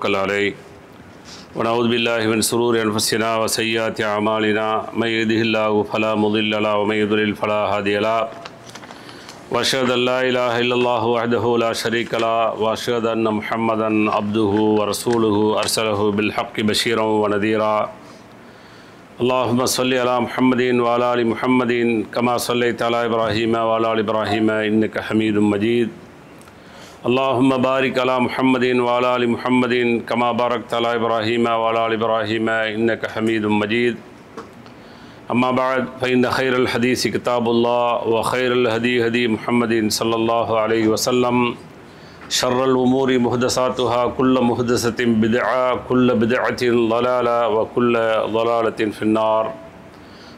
عليه ونعوذ بالله من شرور أنفسنا وسيئات أعمالنا من يهده الله فلا مضل له ومن يضلل فلا هادي له وأشهد أن لا إله إلا الله وحده لا شريك له وأشهد أن محمدا عبده ورسوله أرسله بالحق بشيرا ونذيرا اللهم صل على محمد وعلى آل محمد كما صليت على إبراهيم وعلى آل إبراهيم إنك حميد مجيد اللهم بارك على محمد وعلى آل محمد كما باركت على إبراهيم وعلى آل إبراهيم إنك حميد مجيد أما بعد فإن خير الحديث كتاب الله وخير الهدي هدي محمد صلى الله عليه وسلم شر الأمور محدثاتها كل محدثة بدعة كل بدعة ضلالة وكل ضلالة في النار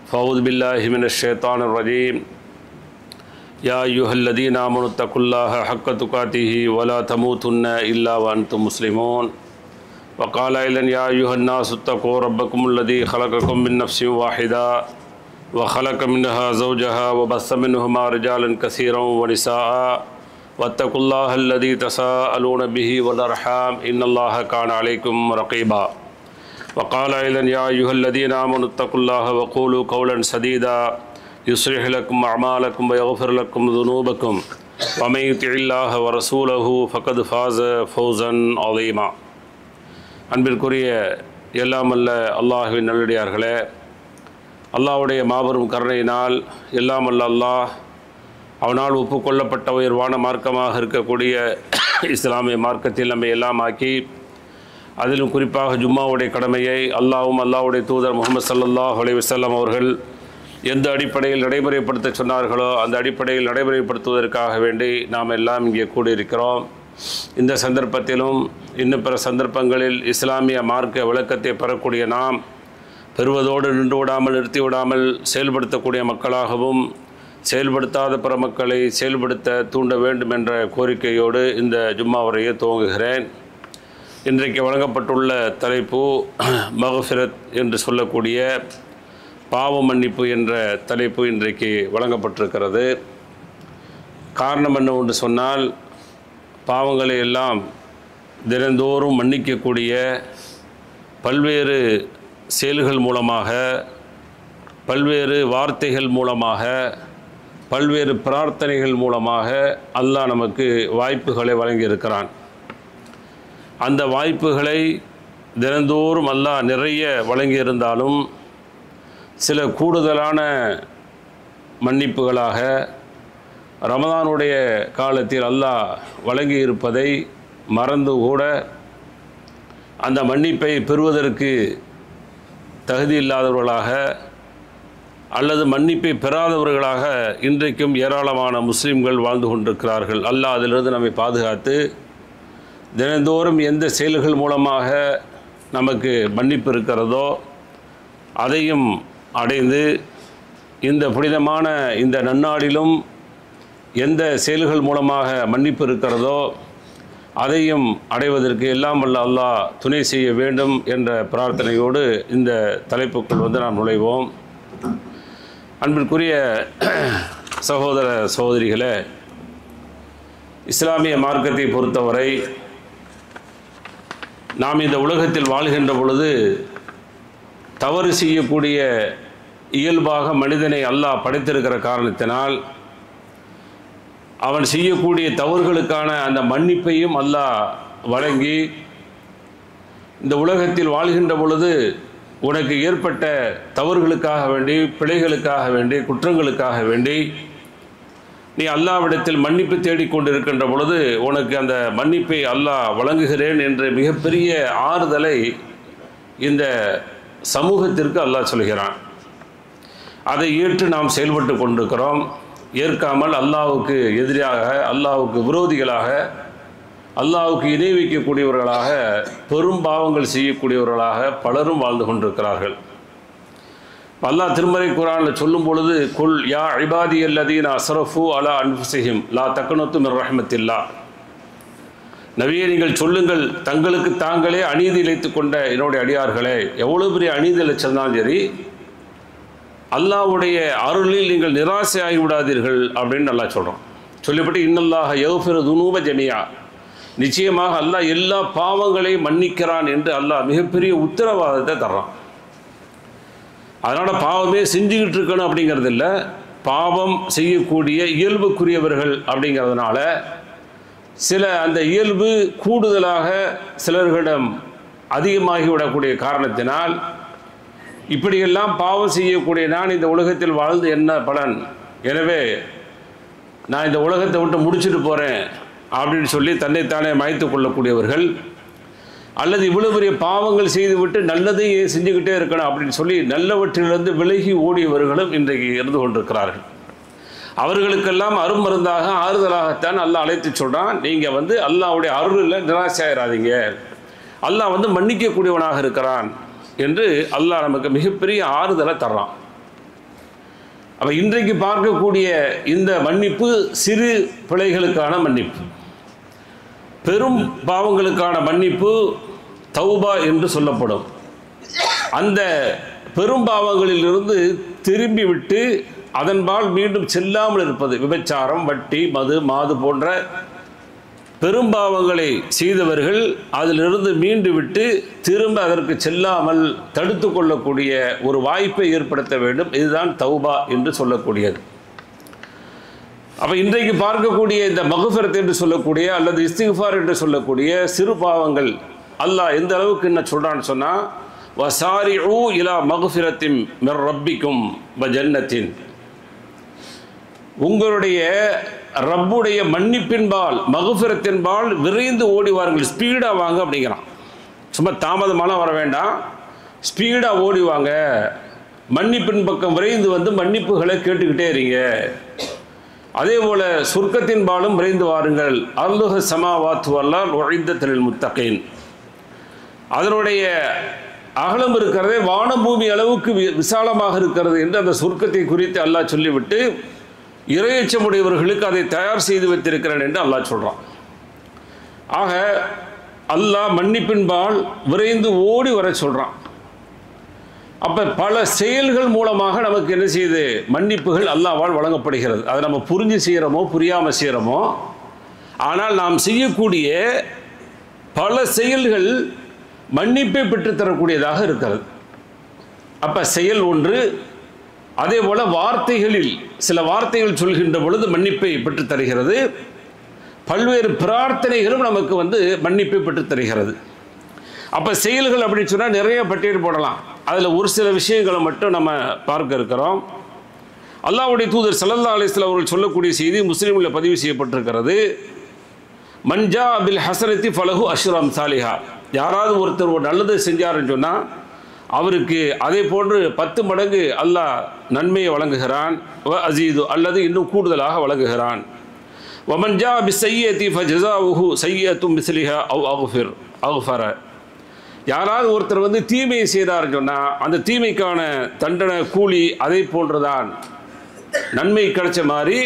فأعوذ بالله من الشيطان الرجيم يا أيها الذين آمنوا اتقوا الله حق تقاته ولا تموتن إلا وأنتم مسلمون وقال أيضا يا أيها الناس اتقوا ربكم الذي خلقكم من نفس واحدة وخلق منها زوجها وبث منهما رجالا كثيرا ونساء واتقوا الله الذي تساءلون به والأرحام إن الله كان عليكم رقيبا وقال أيضا يا أيها الذين آمنوا اتقوا الله وقولوا قولا سديدا يصلح لكم أعمالكم ويغفر لكم ذنوبكم ومن يطع الله ورسوله فقد فاز فوزا عظيما அன்பிற்குரிய எல்லாம் அல்ல அல்லாஹ்வின் நல்லடியார்களே, அல்லாஹ்வுடைய மாபெரும் கருணையினால் எல்லாம் அல்ல அல்லாஹ் அவனால் ஒப்புக்கொள்ளப்பட்ட உயர்வான மார்க்கமாக இருக்கக்கூடிய இஸ்லாமிய மார்க்கத்தில் நம்மை எல்லாம் ஆக்கி, அதிலும் குறிப்பாக ஜும்மாவுடைய கடமையை அல்லாஹ்வும் அல்லாஹ்வுடைய தூதர் முஹம்மது ஸல்லல்லாஹு அலைஹி வஸல்லம் அவர்கள் எந்த அடிப்படையில் நடைமுறைப்படுத்த சொன்னார்களோ அந்த அடிப்படையில் நடைமுறைப்படுத்துவதற்காக வேண்டி நாம் எல்லாம் இங்கே கூடியிருக்கிறோம். இந்த சந்தர்ப்பத்திலும் இன்னும் பிற சந்தர்ப்பங்களில் இஸ்லாமிய மார்க்க விளக்கத்தை பெறக்கூடிய நாம் பெறுவதோடு நின்று விடாமல் நிறுத்தி விடாமல் செயல்படுத்தக்கூடிய மக்களாகவும் செயல்படுத்தாத பிற மக்களை செயல்படுத்த தூண்ட வேண்டும் என்ற கோரிக்கையோடு இந்த ஜும்மா உரையை துவங்குகிறேன். இன்றைக்கு வழங்கப்பட்டுள்ள தலைப்பு மக்ஃபிரத் என்று சொல்லக்கூடிய பாவ மன்னிப்பு என்ற தலைப்பு இன்றைக்கு வழங்கப்பட்டிருக்கிறது. காரணம் என்னவென்று சொன்னால், பாவங்களை எல்லாம் தினந்தோறும் மன்னிக்கக்கூடிய பல்வேறு செயல்கள் மூலமாக, பல்வேறு வார்த்தைகள் மூலமாக, பல்வேறு பிரார்த்தனைகள் மூலமாக அல்லாஹ் நமக்கு வாய்ப்புகளை வழங்கியிருக்கிறான். அந்த வாய்ப்புகளை தினந்தோறும் அல்லாஹ் நிறைய வழங்கியிருந்தாலும் சில கூடுதலான மன்னிப்புகளாக ரமதானுடைய காலத்தில் அல்லாஹ் வழங்கியிருப்பதை மறந்து கூட அந்த மன்னிப்பை பெறுவதற்கு தகுதி இல்லாதவர்களாக அல்லது மன்னிப்பை பெறாதவர்களாக இன்றைக்கும் ஏராளமான முஸ்லீம்கள் வாழ்ந்து கொண்டிருக்கிறார்கள். அல்லாஹ் அதிலிருந்து நம்மை பாதுகாத்து தினந்தோறும் எந்த செயல்கள் மூலமாக நமக்கு மன்னிப்பு இருக்கிறதோ அதையும் அடைந்து இந்த புனிதமான இந்த நன்னாளிலும் எந்த செயல்கள் மூலமாக மன்னிப்பு இருக்கிறதோ அதையும் அடைவதற்கு எல்லாம் வல்ல அல்லாஹ் துணை செய்ய வேண்டும் என்ற பிரார்த்தனையோடு இந்த தலைப்புக்குள் நாம் நுழைவோம். அன்பிற்குரிய சகோதர சகோதரிகளே, இஸ்லாமிய மார்க்கத்தை பொறுத்தவரை நாம் இந்த உலகத்தில் வாழ்கின்ற பொழுது தவறு செய்யக்கூடிய இயல்பாக மனிதனை அல்லாஹ் படைத்திருக்கிற காரணத்தினால் அவன் செய்யக்கூடிய தவறுகளுக்கான அந்த மன்னிப்பையும் அல்லாஹ் வழங்கி, இந்த உலகத்தில் வாழ்கின்ற பொழுது உனக்கு ஏற்பட்ட தவறுகளுக்காக வேண்டி, பிழைகளுக்காக வேண்டி, குற்றங்களுக்காக வேண்டி நீ அல்லாஹ்விடத்தில் மன்னிப்பு தேடிக்கொண்டிருக்கின்ற பொழுது உனக்கு அந்த மன்னிப்பை அல்லாஹ் வழங்குகிறேன் என்ற மிகப்பெரிய ஆறுதலை இந்த சமூகத்திற்கு அல்லாஹ் சொல்கிறான். அதை ஏற்று நாம் செயல்பட்டு கொண்டிருக்கிறோம். ஏற்காமல் அல்லாஹ்வுக்கு எதிராக, அல்லாஹ்வுக்கு விரோதிகளாக, அல்லாஹ்வுக்கு இணை வைக்கக்கூடியவர்களாக, பெரும் பாவங்கள் செய்யக்கூடியவர்களாக பலரும் வாழ்ந்து கொண்டிருக்கிறார்கள். அல்லாஹ் திருமறை குர்ஆனில் சொல்லும் பொழுது, குல் யா இபாதி அல்லதீன அஸ்ரஃபு அலா அன்ஃபுஸிஹிம் லா தக்னது மின் ரஹ்மத்தில்லா, நபியே நீங்கள் சொல்லுங்கள், தங்களுக்கு தாங்களே அநீதி இழைத்து கொண்ட என்னுடைய அடியார்களே, எவ்வளோ பெரிய அநீதி இழைச்சிருந்தாலும் சரி அல்லாஹ்வுடைய அருளில் நீங்கள் நிராசை ஆகிவிடாதீர்கள் அப்படின்னு நல்லா சொல்கிறோம். சொல்லிப்பட்டு இன்னல்லாஹ யக்ஃபிரு துனூப ஜமீஆ, நிச்சயமாக அல்லாஹ் எல்லா பாவங்களையும் மன்னிக்கிறான் என்று அல்லாஹ் மிகப்பெரிய உத்தரவாதத்தை தர்றான். அதனால் பாவமே செஞ்சுக்கிட்டு இருக்கணும் அப்படிங்கிறது இல்லை, பாவம் செய்யக்கூடிய இயல்புக்குரியவர்கள் அப்படிங்கிறதுனால சில அந்த இயல்பு கூடுதலாக சிலர்களிடம் அதிகமாகிவிடக்கூடிய காரணத்தினால் இப்படியெல்லாம் பாவம் செய்யக்கூடிய நான் இந்த உலகத்தில் வாழ்ந்து என்ன பலன், எனவே நான் இந்த உலகத்தை விட்டு முடிச்சுட்டு போகிறேன் அப்படின்னு சொல்லி தன்னைத்தானே மாய்த்து கொள்ளக்கூடியவர்கள், அல்லது இவ்வளோ பெரிய பாவங்கள் செய்துவிட்டு நல்லதையும் செஞ்சுக்கிட்டே இருக்கணும் அப்படின்னு சொல்லி நல்லவற்றிலிருந்து விலகி ஓடியவர்களும் இன்றைக்கு இருந்து கொண்டிருக்கிறார்கள். அவர்களுக்கெல்லாம் அருமருந்தாக ஆறுதலாகத்தான் அல்லாஹ் அழைத்து சொல்கிறான், நீங்கள் வந்து அல்லாஹ்வுடைய அருளில் நிராசையாயிராதீங்க, அல்லாஹ் வந்து மன்னிக்கக்கூடியவனாக இருக்கிறான் என்று அல்லாஹ் நமக்கு மிகப்பெரிய ஆறுதலை தர்றான். அப்போ இன்றைக்கு பார்க்கக்கூடிய இந்த மன்னிப்பு சிறு பிழைகளுக்கான மன்னிப்பு, பெரும் பாவங்களுக்கான மன்னிப்பு தௌபா என்று சொல்லப்படும். அந்த பெரும் பாவங்களிலிருந்து திரும்பி விட்டு அதன்பால் மீண்டும் செல்லாமல் இருப்பது, விபச்சாரம், வட்டி, மது, மாது போன்ற பெரும்பாவங்களை செய்தவர்கள் அதிலிருந்து மீண்டு விட்டு திரும்ப அதற்கு செல்லாமல் தடுத்து கொள்ளக்கூடிய ஒரு வாய்ப்பை ஏற்படுத்த வேண்டும். இதுதான் தௌபா என்று சொல்லக்கூடியது. அப்போ இன்றைக்கு பார்க்கக்கூடிய இந்த மக்ஃபிரத் என்று சொல்லக்கூடிய அல்லது இஸ்திக்ஃபார் என்று சொல்லக்கூடிய சிறு பாவங்கள் அல்லாஹ் எந்த அளவுக்கு என்ன சொல்கிறான்னு சொன்னால், வசாரிஉ இலா மக்ஃபிரத்தின் மிர் ரப்பிக்கும் வ ஜன்னத்தின், உங்களுடைய ரப்புடைய மன்னிப்பின்பால் மக்ஃபிரத்தின்பால் விரைந்து ஓடிவார்கள், ஸ்பீடாக வாங்க அப்படிங்கிறான். சும்மா தாமதமாலாம் வர வேண்டாம், ஸ்பீடாக ஓடிவாங்க, மன்னிப்பின் பக்கம் விரைந்து வந்து மன்னிப்புகளை கேட்டுக்கிட்டே இருங்க. அதே போல் சொர்க்கத்தின்பாலும் விரைந்து வாருங்கள், அர்லுஹ சமாவாத்து வல்லால் உஇத்தத்தில் முத்தகீன், அதனுடைய அகலம் இருக்கிறதே வானபூமி அளவுக்கு விசாலமாக இருக்கிறது என்று அந்த சொர்க்கத்தை குறித்து அல்லாஹ் சொல்லிவிட்டு இறையச்சமுடையவர்களுக்கு அதை தயார் செய்து வைத்திருக்கிறேன் என்று அல்லாஹ் சொல்கிறான். ஆக அல்லாஹ் மன்னிப்பின்பால் விரைந்து ஓடி வர சொல்கிறான். அப்போ பல செயல்கள் மூலமாக நமக்கு என்ன செய்யுது, மன்னிப்புகள் அல்லாஹ்வால் வழங்கப்படுகிறது. அதை நம்ம புரிஞ்சு செய்கிறோமோ புரியாமல் செய்கிறோமோ, ஆனால் நாம் செய்யக்கூடிய பல செயல்கள் மன்னிப்பை பெற்றுத்தரக்கூடியதாக இருக்கிறது. அப்போ செயல் ஒன்று, அதே போல் வார்த்தைகளில் சில வார்த்தைகள் சொல்கின்ற பொழுது மன்னிப்பை பெற்றுத் தருகிறது. பல்வேறு பிரார்த்தனைகளும் நமக்கு வந்து மன்னிப்பை பெற்றுத் தருகிறது. அப்போ செயல்கள் அப்படின்னு சொன்னால் நிறைய பட்டியல் போடலாம். அதில் ஒரு சில விஷயங்களை மட்டும் நம்ம பார்க்க இருக்கிறோம். அல்லாஹ்வுடைய தூதர் ஸல்லல்லாஹு அலைஹி வஸல்லம் அவர்கள் சொல்லக்கூடிய செய்தி முஸ்லீமில் பதிவு செய்யப்பட்டிருக்கிறது. மன்ஜா பில் ஹஸனத்தி ஃபலஹு அஷ்ரு அம்சாலிஹா, யாராவது ஒருத்தர் ஒரு நல்லது செஞ்சாருன்னு சொன்னால் அவருக்கு அதே போன்று 10 மடங்கு அல்லாஹ் நன்மையை வழங்குகிறான். வ அசீது, அல்லது இன்னும் கூடுதலாக வழங்குகிறான். வமன்ஜா பி சய்யத்தி ஃபஜஸாவுஹு சய்யத்தும் மிஸ்லிஹா அவ் அஃபர, யாராவது ஒருத்தர் வந்து தீமையை செய்தார்னு சொன்னால் அந்த தீமைக்கான தண்டனை கூலி அதே போன்றுதான், நன்மை கிடைச்ச மாதிரி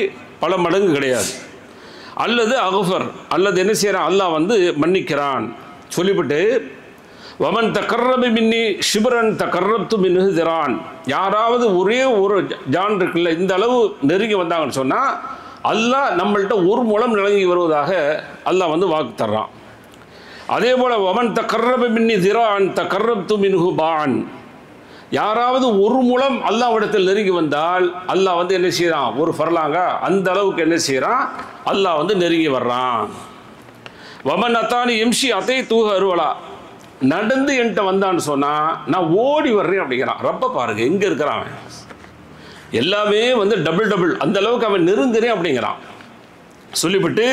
பல மடங்கு கிடையாது. அல்லது அஃபர், அல்லது என்ன செய்கிறான், அல்லாஹ் வந்து மன்னிக்கிறான். சொல்லிவிட்டு வமன் தக்கர்ரபி மின்னி ஷிபரன் தக்கர்ரப்து மின்ஹு திரான், யாராவது ஒரே ஒரு ஜான் இருக்குல்ல இந்த அளவு நெருங்கி வந்தாங்கன்னு சொன்னால் அல்லாஹ் நம்மள்கிட்ட ஒரு முழம் நெருங்கி வருவதாக அல்லாஹ் வந்து வாக்கு தர்றான். அதே போல் வமன் தக்கர்ரபி மின்னி திரான் தக்கர்ரப்து மின்ஹு பான், யாராவது ஒரு முழம் அல்லாஹ்விடத்தில் நெருங்கி வந்தால் அல்லாஹ் வந்து என்ன செய்கிறான், ஒரு ஃபர்லாங்க அந்த அளவுக்கு என்ன செய்கிறான், அல்லாஹ் வந்து நெருங்கி வர்றான். வமன் அத்தானி எம்ஷி அத்தை தூக அருவலா, நடந்து என்கிட்ட வந்தான்னு சொன்னால் நான் ஓடி வர்றேன் அப்படிங்கிறான். ரப்ப பாருங்க எங்கே இருக்கிறான் அவன், எல்லாமே வந்து டபுள் அந்த அளவுக்கு அவன் நெருங்குறேன் அப்படிங்கிறான். சொல்லிவிட்டு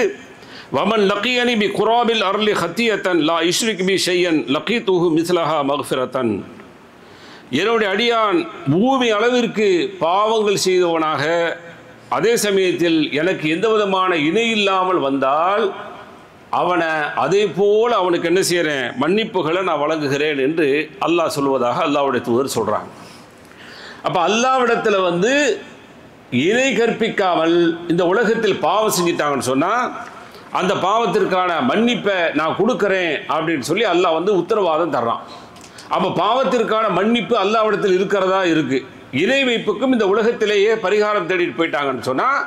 வமன் லக்கியனி பி குராபில் அர்லி ஹத்தியத்தன் லா இஷ்ரிக் பி ஷையன் லக்கீத்துஹு மிஸ்லஹா மக்ஃபிரத்தன், என்னுடைய அடியான் பூமி அளவிற்கு பாவங்கள் செய்தவனாக அதே சமயத்தில் எனக்கு எந்த விதமான இணை இல்லாமல் வந்தால் அவனை அதே போல் அவனுக்கு என்ன செய்கிறேன், மன்னிப்புகளை நான் வழங்குகிறேன் என்று அல்லாஹ் சொல்வதாக அல்லாஹ்வுடைய தூதர் சொல்கிறாங்க. அப்போ அல்லாஹ்விடத்தில் வந்து இணை கற்பிக்காமல் இந்த உலகத்தில் பாவம் செஞ்சிட்டாங்கன்னு சொன்னால் அந்த பாவத்திற்கான மன்னிப்பை நான் கொடுக்குறேன் அப்படின்னு சொல்லி அல்லாஹ் வந்து உத்தரவாதம் தர்றான். அப்போ பாவத்திற்கான மன்னிப்பு அல்லாஹ்விடத்தில் இருக்கிறதா இருக்குது. இணை வைப்புக்கும் இந்த உலகத்திலேயே பரிகாரம் தேடிட்டு போயிட்டாங்கன்னு சொன்னால்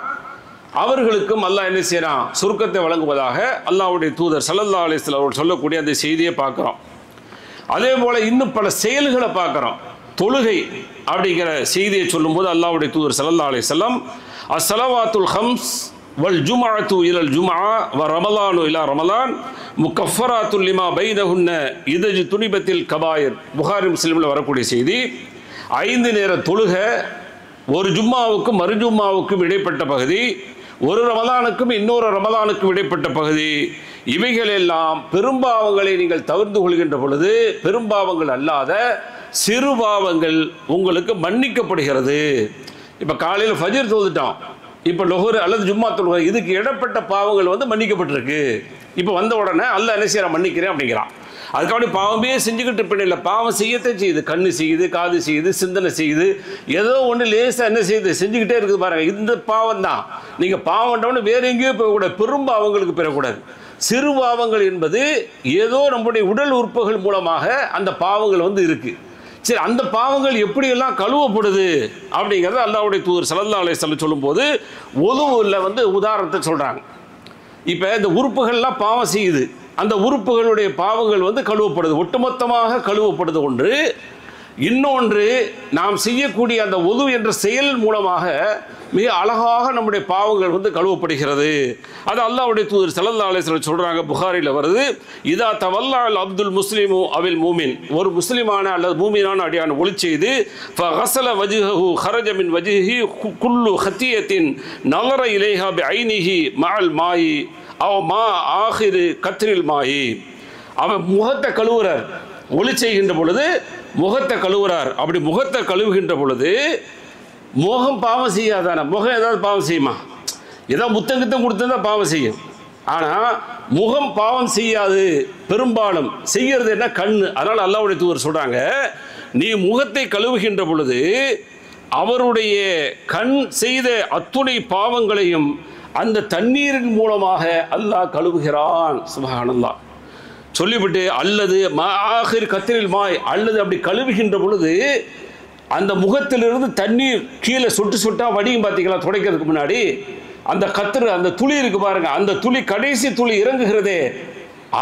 அவர்களுக்கும் அல்லாஹ் என்ன செய்யறான், சுருக்கத்தை வழங்குவதாக அல்லாஹ்வுடைய தூதர் ஸல்லல்லாஹு அலைஹி வஸல்லம் அவர்கள் சொல்லக்கூடிய அந்த செய்தியை பார்க்குறோம். அதே போல் இன்னும் பல செயல்களை பார்க்குறோம். தொழுகை அப்படிங்கிற செய்தியை சொல்லும்போது அல்லாஹ்வுடைய தூதர் ஸல்லல்லாஹு அலைஹி வஸல்லம் அஸ்ஸலவாத்துல் ஹம்ஸ் வல் ஜும்அத்து இலல் ஜும்ஆ வ ரமலானு இலா ரமலான் முகஃபராத்துல் லிமா பைனஹுன்ன இதஜ் துனிபத்தில் கபாயிர். புகாரி முஸ்லிமில் வரக்கூடிய செய்தி. 5 நேர தொழுகை ஒரு ஜும்மாவுக்கும் மறு ஜும்மாவுக்கும் இடைப்பட்ட பகுதி, ஒரு ரமலானுக்கும் இன்னொரு ரமலானுக்கும் இடைப்பட்ட பகுதி, இவைகளெல்லாம் பெரும்பாவங்களை நீங்கள் தவிர்த்து கொள்கின்ற பொழுது பெரும்பாவங்கள் அல்லாத சிறு பாவங்கள் உங்களுக்கு மன்னிக்கப்படுகிறது. இப்போ காலையில் ஃபஜ்ர் தொழுதுட்டோம், இப்போ லொஹர் அல்லது ஜும்மா தொழுகை, இதுக்கு இடப்பட்ட பாவங்கள் வந்து மன்னிக்கப்பட்டிருக்கு. இப்போ வந்த உடனே அல்லாஹ் என்ன செய்யறான், மன்னிக்கிறேன் அப்படிங்கிறான். அதுக்காண்டி பாவமே செஞ்சுக்கிட்டு இருப்பேன் இல்லை, பாவம் செய்யத்தான் செய்யுது. கண்ணு செய்யுது, காது செய்யுது, சிந்தனை செய்யுது, ஏதோ ஒன்று லேசாக என்ன செய்யுது, செஞ்சுக்கிட்டே இருக்குது பாருங்க. இந்த பாவம் தான். நீங்கள் பாவம்ன்றவொன்னு வேற எங்கேயோ போகக்கூடாது, பெரும் பாவங்களுக்கு பெறக்கூடாது. சிறு பாவங்கள் என்பது ஏதோ நம்முடைய உடல் உறுப்புகள் மூலமாக அந்த பாவங்கள் வந்து இருக்குது. சரி, அந்த பாவங்கள் எப்படியெல்லாம் கழுவப்படுது அப்படிங்கிறத அல்லாஹ்வுடைய தூதர் ஸல்லல்லாஹு அலைஹி வஸல்லம் சொல்லும்போது ஒதுவில் வந்து உதாரணத்தை சொல்கிறாங்க. இப்போ இந்த உறுப்புகள்லாம் பாவம் செய்யுது, அந்த உறுப்புகளுடைய பாவங்கள் வந்து கழுவப்படுது, ஒட்டுமொத்தமாக கழுவப்படுது ஒன்று. இன்னொன்று, நாம் செய்யக்கூடிய அந்த ஒது என்ற செயல் மூலமாக மிக அழகாக நம்முடைய பாவங்கள் வந்து கழுவப்படுகிறது. அது அல்லாஹ்வுடைய தூதர் ஸல்லல்லாஹு அலைஹி வஸல்லம் சொல்கிறாங்க. புகாரியில் வருது, இதா தவல்லால் அப்துல் முஸ்லிமு அவில் மூமின், ஒரு முஸ்லிமான அல்லது மூமினான அடியான ஒளி செய்து ஃபகஸல வஜ்ஹஹு ஹரஜ மின் வஜ்ஹி குல்லு ஹத்தியத்தின் நலர இலைஹா பிஐனிஹி மஅல் மாயி அவ மா ஆஹிரு கத்ரில் மாயி. அவன் முகத்தை கழுவுறார், ஒளி செய்கின்ற பொழுது முகத்தை கழுவுறார். அப்படி முகத்தை கழுவுகின்ற பொழுது முகம் பாவம் செய்யாதானே? முகம் ஏதாவது பாவம் செய்யுமா? ஏதாவது முத்தங்கித்தம் கொடுத்தா பாவம் செய்யும். ஆனால் முகம் பாவம் செய்யாது, பெரும்பாலும் செய்கிறது என்ன, கண்ணு. அதனால் அல்லாஹ்வுடைய தூதர் சொல்கிறாங்க, நீ முகத்தை கழுவுகின்ற பொழுது அவருடைய கண் செய்த அத்துணை பாவங்களையும் அந்த தண்ணீரின் மூலமாக அல்லாஹ் கழுவுகிறான். சுப்ஹானல்லாஹ். சொல்லிவிட்டு அல்லது ஆகிர் கத்திரில் மாய், அல்லது அப்படி கழுவுகின்ற பொழுது அந்த முகத்திலிருந்து தண்ணீர் கீழே சொட்டு சொட்டாக வடியும். பார்த்தீங்களா, துடைக்கிறதுக்கு முன்னாடி அந்த கத்திர அந்த துளி இருக்கு பாருங்க, அந்த துளி கடைசி துளி இறங்குகிறதே,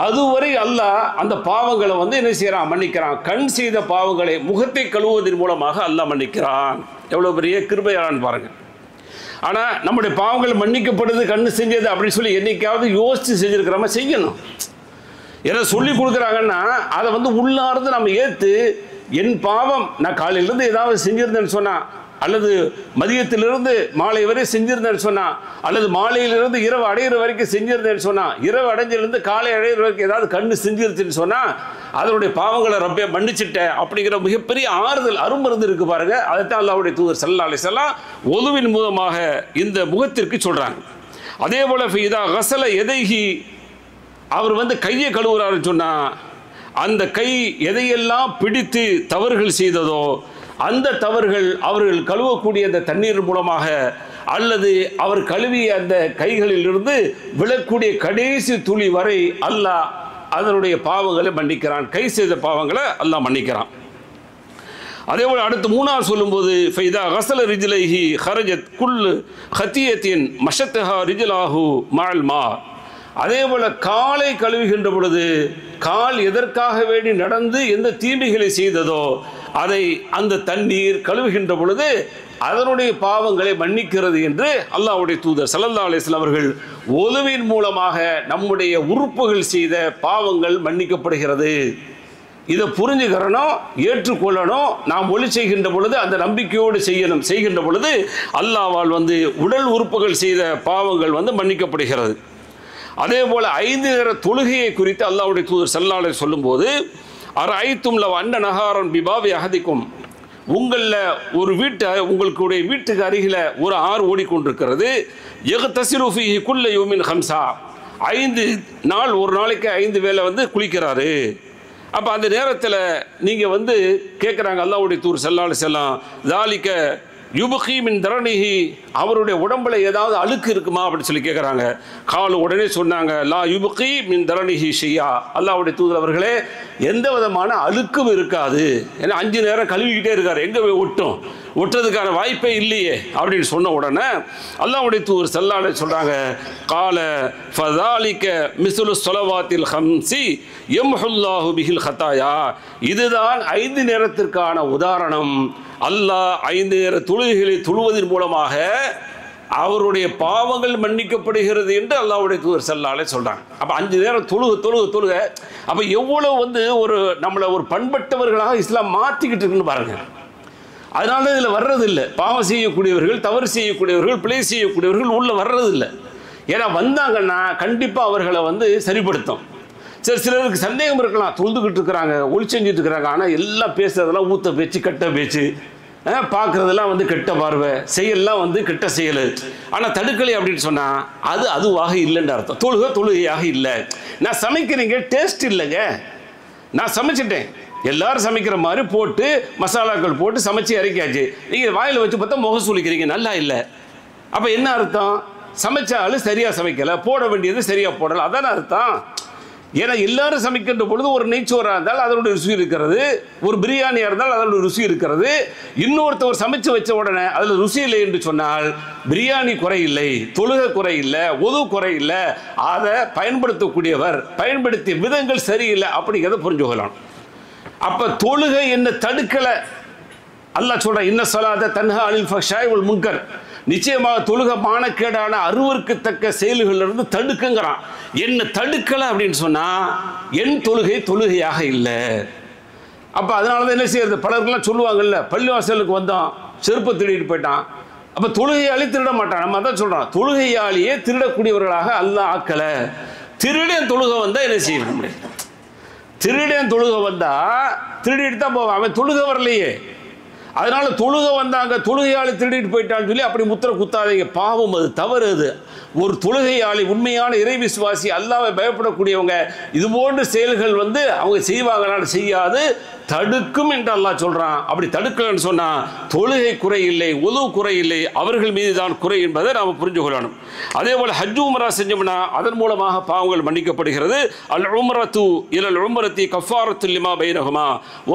அதுவரை அல்லாஹ் அந்த பாவங்களை வந்து என்ன செய்யறான், மன்னிக்கிறான். கண் செய்த பாவங்களை முகத்தை கழுவுவதன் மூலமாக அல்லாஹ் மன்னிக்கிறான். எவ்வளோ பெரிய கிருபையான்னு பாருங்க. ஆனால் நம்முடைய பாவங்கள் மன்னிக்கப்படுது கண்ணு செஞ்சது அப்படின்னு சொல்லி என்னைக்காவது யோசித்து செஞ்சுருக்கிறோமா? செய்யணும். ஏன்னா சொல்லி கொடுக்குறாங்கன்னா அதை வந்து உள்ளார்ந்து நம்ம ஏற்று, என் பாவம் நான் காலையிலேருந்து ஏதாவது செஞ்சுருந்தேன்னு சொன்னால், அல்லது மதியத்திலிருந்து மாலை வரை செஞ்சுருந்தேன்னு சொன்னால், அல்லது மாலையிலிருந்து இரவு அடையிற வரைக்கும் செஞ்சுருந்தேன்னு சொன்னால், இரவு அடைஞ்சிலிருந்து காலை அடையிற வரைக்கும் ஏதாவது கண்ணு செஞ்சிருச்சுன்னு சொன்னால் அதனுடைய பாவங்களை ரப்பே மன்னிச்சிட்டேன் அப்படிங்கிற மிகப்பெரிய ஆறுதல் அருமருந்து இருக்கு பாருங்க. அதைத்தான் அல்லாஹ்வுடைய தூதர் ஸல்லல்லாஹு அலைஹி வஸல்லம் ஒதுவின் மூலமாக இந்த முகத்திற்கு சொல்கிறாங்க. அதே போல் இதா கஸல எதைஹி, அவர் வந்து கையை கழுவுறாருன்னு சொன்னால் அந்த கை எதையெல்லாம் பிடித்து தவறுகள் செய்ததோ அந்த தவறுகள் அவர்கள் கழுவக்கூடிய அந்த தண்ணீர் மூலமாக, அல்லது அவர் கழுவிய அந்த கைகளிலிருந்து விழக்கூடிய கடைசி துளி வரை அல்லாஹ் அதனுடைய பாவங்களை மன்னிக்கிறான். கை செய்த பாவங்களை அல்லாஹ் மன்னிக்கிறான். அதே போல் அடுத்து மூணாவது சொல்லும்போது ஃபைதா கஸல ரிஜ்லைஹி ஹரஜத் குல்லு ஹத்தியத்தின் மஷத்தஹா ரிஜ்லாஹு மஅல் மா. அதே போல் காலை கழுவுகின்ற பொழுது கால் எதற்காக வேண்டி நடந்து எந்த தீமைகளை செய்ததோ அதை அந்த தண்ணீர் கழுவுகின்ற பொழுது அதனுடைய பாவங்களை மன்னிக்கிறது என்று அல்லாஹ்வுடைய தூதர் ஸல்லல்லாஹு அலைஹி வஸல்லம் அவர்கள் ஒதுவின் மூலமாக நம்முடைய உறுப்புகள் செய்த பாவங்கள் மன்னிக்கப்படுகிறது. இதை புரிஞ்சுக்கிறணும், ஏற்றுக்கொள்ளணும். நாம் ஒளி செய்கின்ற பொழுது அந்த நம்பிக்கையோடு செய்கின்ற பொழுது அல்லாஹ்வால் வந்து உடல் உறுப்புகள் செய்த பாவங்கள் வந்து மன்னிக்கப்படுகிறது. அதே போல் 5 நேர தொழுகையை குறித்து அல்லாஹ்வுடைய தூதர் ஸல்லல்லாஹு அலைஹி சொல்லும்போது அரைத்தும் லவ் அன்ன நஹாரன் பிபாபி அஹதிக்கும், உங்களில் ஒரு உங்களுடைய வீட்டுக்கு அருகில் ஒரு ஆறு ஓடிக்கொண்டிருக்கிறது. யக்தஸிலு ஃபீஹி குல்ல யௌமின் ஹம்ஸா, 5 நாள், ஒரு நாளைக்கு 5 வேளை வந்து குளிக்கிறாரு. அப்போ அந்த நேரத்தில் நீங்கள் வந்து கேட்குறாங்க அல்லாஹ்வுடைய தூதர் ஸல்லல்லாஹு அலைஹி வஸல்லம், ذَلِكَ யுபகி மின் தரணிஹி, அவருடைய உடம்புல ஏதாவது அழுக்கு இருக்குமா அப்படின்னு சொல்லி கேட்குறாங்க. காலு, உடனே சொன்னாங்க, லா யுபகி மின் தரணிஹி ஷையா, அல்லாஹ்வுடைய தூதர் அவர்களே எந்த விதமான அழுக்கும் இருக்காது. ஏன்னா 5 நேரம் கழுவிக்கிட்டே இருக்காரு, எங்கே போய் ஒட்டுறதுக்கான வாய்ப்பே இல்லையே அப்படின்னு சொன்ன உடனே அல்லாஹ்வுடைய தூதர் ஸல்லல்லாஹு அலைஹி சொல்கிறாங்க, கால ஃபதாலிக மிஸ்லு ஸலவாத்தில் ஹம்ஸி யம்ஹுல்லாஹு பிஹில் ஹதாயா, இதுதான் 5 நேரத்திற்கான உதாரணம். அல்லாஹ் 5 நேர தொழுகைகளை தொழுவதன் மூலமாக அவருடைய பாவங்கள் மன்னிக்கப்படுகிறது என்று அல்லாஹ்வுடைய தூதர் ஸல்லல்லாஹு அலைஹி சொல்கிறாங்க. அப்போ 5 நேரம் தொழுக அப்போ எவ்வளோ ஒரு நம்மளை ஒரு பண்பட்டவர்களாக இஸ்லாம் மாற்றிக்கிட்டு இருக்குன்னு பாருங்கள். அதனால இதில் வர்றதில்லை. பாவம் செய்யக்கூடியவர்கள், தவறு செய்யக்கூடியவர்கள், பிழை செய்யக்கூடியவர்கள் உள்ளே வர்றதில்லை. ஏன்னா வந்தாங்கன்னா கண்டிப்பாக அவர்களை சரிப்படுத்தும். சிலருக்கு சந்தேகம் இருக்கலாம், தொழுதுகிட்டு இருக்கிறாங்க, ஒளி செஞ்சுட்டு இருக்கிறாங்க, ஆனால் எல்லாம் பேசுறதெல்லாம் ஊத்த பேச்சு, கெட்ட பேச்சு, பார்க்குறதெல்லாம் கெட்ட பார்வை, செயல்லாம் கெட்ட செயல். ஆனால் தடுக்கலை அப்படின்னு சொன்னால் அது அதுவாக இல்லைன்னு அர்த்தம். தொழுகையாக இல்லை. நான் சமைக்கிறீங்க, டேஸ்ட் இல்லைங்க. நான் சமைச்சிட்டேன், எல்லாரும் சமைக்கிற மாதிரி போட்டு மசாலாக்கள் போட்டு சமைச்சு இறக்கியாச்சு. நீங்கள் வாயில் வச்சு பார்த்தா முகம் சுளிக்கிறீங்க, நல்லா இல்லை. அப்போ என்ன அர்த்தம்? சமைச்சாலும் சரியாக சமைக்கலை, போட வேண்டியது சரியாக போடலை, அதான அர்த்தம். ஏன்னா எல்லாரும் சமைக்கின்ற பொழுது ஒரு நெய்ச்சோராக இருந்தால் அதனுடைய ருசி இருக்கிறது, ஒரு பிரியாணியாக இருந்தால் அதனுடைய ருசி இருக்கிறது. இன்னொருத்தவர் சமைச்சு வச்ச உடனே அதில் ருசி இல்லை என்று சொன்னால் பிரியாணி குறையில்லை, தொழுகை குறையில்லை, உது குறையில்லை, அதை பயன்படுத்தக்கூடியவர் பயன்படுத்திய விதங்கள் சரியில்லை அப்படிங்கிறத புரிஞ்சுக்கலாம். அப்போ தொழுகை என்ன தடுக்கலை. அல்லாஹ் சொல்ற, இன்ன ஸலாத்த தன்ஹா அனில் ஃபஹ்ஷாய் வல் முன்கர், நிச்சயமாக தொழுகை மானக்கேடான அருவருக்கத்தக்க செயல்களிலிருந்து தடுக்குங்கிறான். என்ன தடுக்கலை அப்படின்னு சொன்னால் என் தொழுகையாக இல்லை. அப்போ அதனால தான் என்ன செய்யறது, பலருக்கெல்லாம் சொல்லுவாங்கல்ல, பள்ளிவாசலுக்கு வந்தோம் செருப்பை திருடிட்டு போயிட்டான், அப்போ தொழுகையாளி திருட மாட்டான். நம்ம அதான் சொல்கிறோம், தொழுகையாளியே திருடக்கூடியவர்களாக அல்லாஹ் ஆக்கலை. திருடன் தொழுகை வந்தால் என்ன செய்ய முடியும்? திருடன் தொழுகை வந்தால் திருடிட்டு தான் போவான், அவன் தொழுகை வரலையே. அதனால தொழுகை வந்தாங்க, தொழுகையாளி திருடிட்டு போயிட்டான்னு சொல்லி அப்படி முத்திர குத்தாதீங்க, பாவம், அது தவறு. அது ஒரு தொழுகையாளி, உண்மையான இறை விசுவாசி, அல்லாஹ்வை பயப்படக்கூடியவங்க இது போன்ற செயல்கள் அவங்க செய்வாங்களான்னு செய்யாது, தடுக்கும் என்று அல்லாஹ் சொல்றான். அப்படி தடுக்கலன்னு சொன்னா தொழுகை குறை இல்லை, உது குறை இல்லை, அவர்கள் மீது தான் குறை என்பதை நாம் புரிஞ்சு கொள்ளணும். அதே போல ஹஜ் உம்ரா செஞ்சோம்னா அதன் மூலமாக பாவங்கள் மன்னிக்கப்படுகிறது. அல் உம்ரத்து இலல் உம்ரத்தி கஃபாரத்துல் லிமா பைனஹுமா,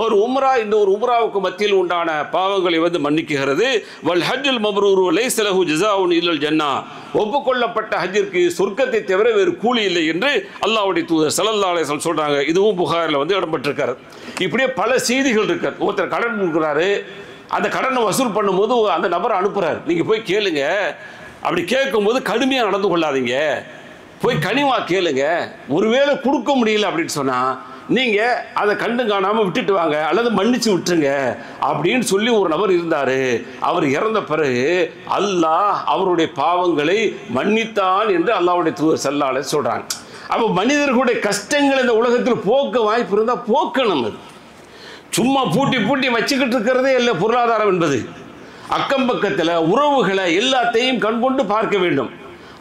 ஒரு உம்ரா இந்த ஒரு உம்ராவுக்கு மத்தியில் உண்டான பாவங்களை மன்னிக்குகிறது. வல் ஹஜ்ஜுல் மப்ரூரு லைஸ லஹு ஜஸாஉன் இல்லல் ஜன்னா, ஒப்புக்கொள்ளப்பட்ட ஹஜ்ஜிற்கு சொர்க்கத்தை தவிர வேறு கூலி இல்லை என்று அல்லாஹ்வுடைய தூதர் ஸல்லல்லாஹு அலைஹி வஸல்லம் சொல்றாங்க. இதுவும் புகாரில் இடம்பெற்றிருக்காரு. இப்படியே பல செய்திகள் இருக்கார். ஒருத்தர் கடன் கொடுக்குறாரு, அந்த கடனை வசூல் பண்ணும்போது அந்த நபரை அனுப்புறாரு, நீங்கள் போய் கேளுங்க. அப்படி கேட்கும்போது கடுமையாக நடந்து கொள்ளாதீங்க, போய் கனிவா கேளுங்க. ஒருவேளை கொடுக்க முடியல அப்படின்னு சொன்னால் நீங்கள் அதை கண்டு காணாமல் விட்டுட்டு வாங்க, அல்லது மன்னிச்சு விட்டுருங்க அப்படின்னு சொல்லி ஒரு நபர் இருந்தார். அவர் இறந்த பிறகு அல்லாஹ் அவருடைய பாவங்களை மன்னித்தான் என்று அல்லாஹ்வுடைய தூதர் ஸல்லல்லாஹு அலைஹி வஸல்லம் சொல்கிறாங்க. அப்போ மனிதர்களுடைய கஷ்டங்கள் இந்த உலகத்தில் போக்க வாய்ப்பு இருந்தால் போக்கணும். அது சும்மா பூட்டி வச்சுக்கிட்டு இருக்கிறதே இல்லை. பொருளாதாரம் என்பது அக்கம் பக்கத்தில் உறவுகளை எல்லாத்தையும் கண்கொண்டு பார்க்க வேண்டும்.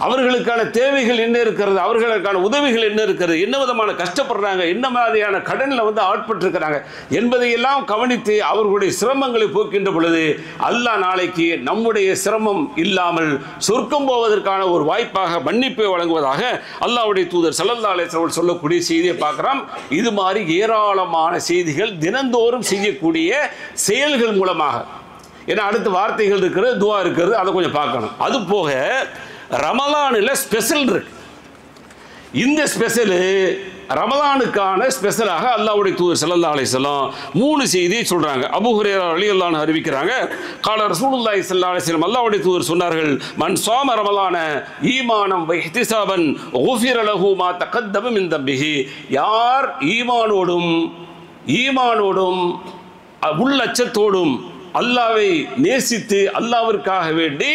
அவர்களுக்கான தேவைகள் என்ன இருக்கிறது, அவர்களுக்கான உதவிகள் என்ன இருக்கிறது, என்ன விதமான கஷ்டப்படுறாங்க, என்ன மாதிரியான கடனில் ஆட்பட்டிருக்கிறாங்க என்பதையெல்லாம் கவனித்து அவர்களுடைய சிரமங்களை போக்கின்ற பொழுது அல்லாஹ் நாளைக்கு நம்முடைய சிரமம் இல்லாமல் சொர்க்கம் போவதற்கான ஒரு வாய்ப்பாக மன்னிப்பை வழங்குவதாக அல்லாஹ்வுடைய தூதர் ஸல்லல்லாஹு அலைஹி வஸல்லம் சொல்லக்கூடிய செய்தியை பார்க்குறோம். இது மாதிரி ஏராளமான செய்திகள் தினந்தோறும் செய்யக்கூடிய செயல்கள் மூலமாக. ஏன்னா அடுத்த வார்த்தைகள் இருக்கிறது, துவா இருக்கிறது, அதை கொஞ்சம் பார்க்கணும். அது போக ரமலானில் ஸ்பெஷல் இருக்கு. இந்த ஸ்பெஷலு ரமலானுக்கான ஸ்பெஷலாக அல்லாஹ்வுடைய தூதர் ஸல்லல்லாஹு அலைஹி வஸல்லம் 3 செய்தியை சொல்றாங்க. அபூ ஹுரைரா ரலியல்லாஹு அன்ஹு அறிவிக்கிறாங்க, கால ரசூலுல்லாஹி ஸல்லல்லாஹு அலைஹி வஸல்லம், அல்லாஹ்வுடைய தூதர் சொன்னார்கள், மன் ஸாம ரமலான ஈமானம் வ இஹ்திசாபன் குஃபிர லஹு மா தகத்தம மின் தம்பிஹி, யார் ஈமானோடும் உள்ளச்சத்தோடும் அல்லாஹ்வை நேசித்து அல்லாஹ்விற்காக வேண்டி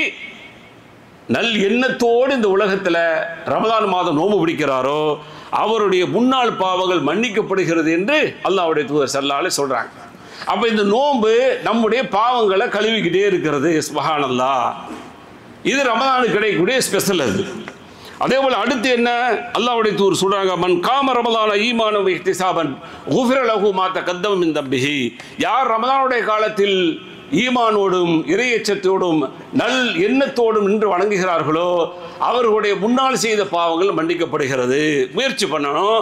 நல் எண்ணத்தோடு இந்த உலகத்தில் ரமலான் மாதம் நோன்பு பிடிக்கிறாரோ அவருடைய முன்னாள் பாவங்கள் மன்னிக்கப்படுகிறது என்று அல்லாஹ்வுடைய தூதர் ஸல்லல்லாஹு அலைஹி சொல்றாங்க. அப்போ இந்த நோன்பு நம்முடைய பாவங்களை கழுவிக்கிட்டே இருக்கிறது. சுப்ஹானல்லாஹ், இது ரமலானுக்கு கிடைக்கக்கூடிய ஸ்பெஷல். அது அதே போல் அடுத்து என்ன அல்லாஹ்வுடைய தூதர் சொல்றாங்க, மன் காம ரமலான ஈமானம் வ இஹ்திசாபன் குஃபிர லஹு மா தகத்தம மின் தம்பிஹி, யார் ரமலானுடைய காலத்தில் ஈமானோடும் இறையச்சத்தோடும் நல் எண்ணத்தோடும் நின்று வணங்குகிறார்களோ அவர்களுடைய முன்னால் செய்த பாவங்கள் மன்னிக்கப்படுகிறது. முயற்சி பண்ணணும்.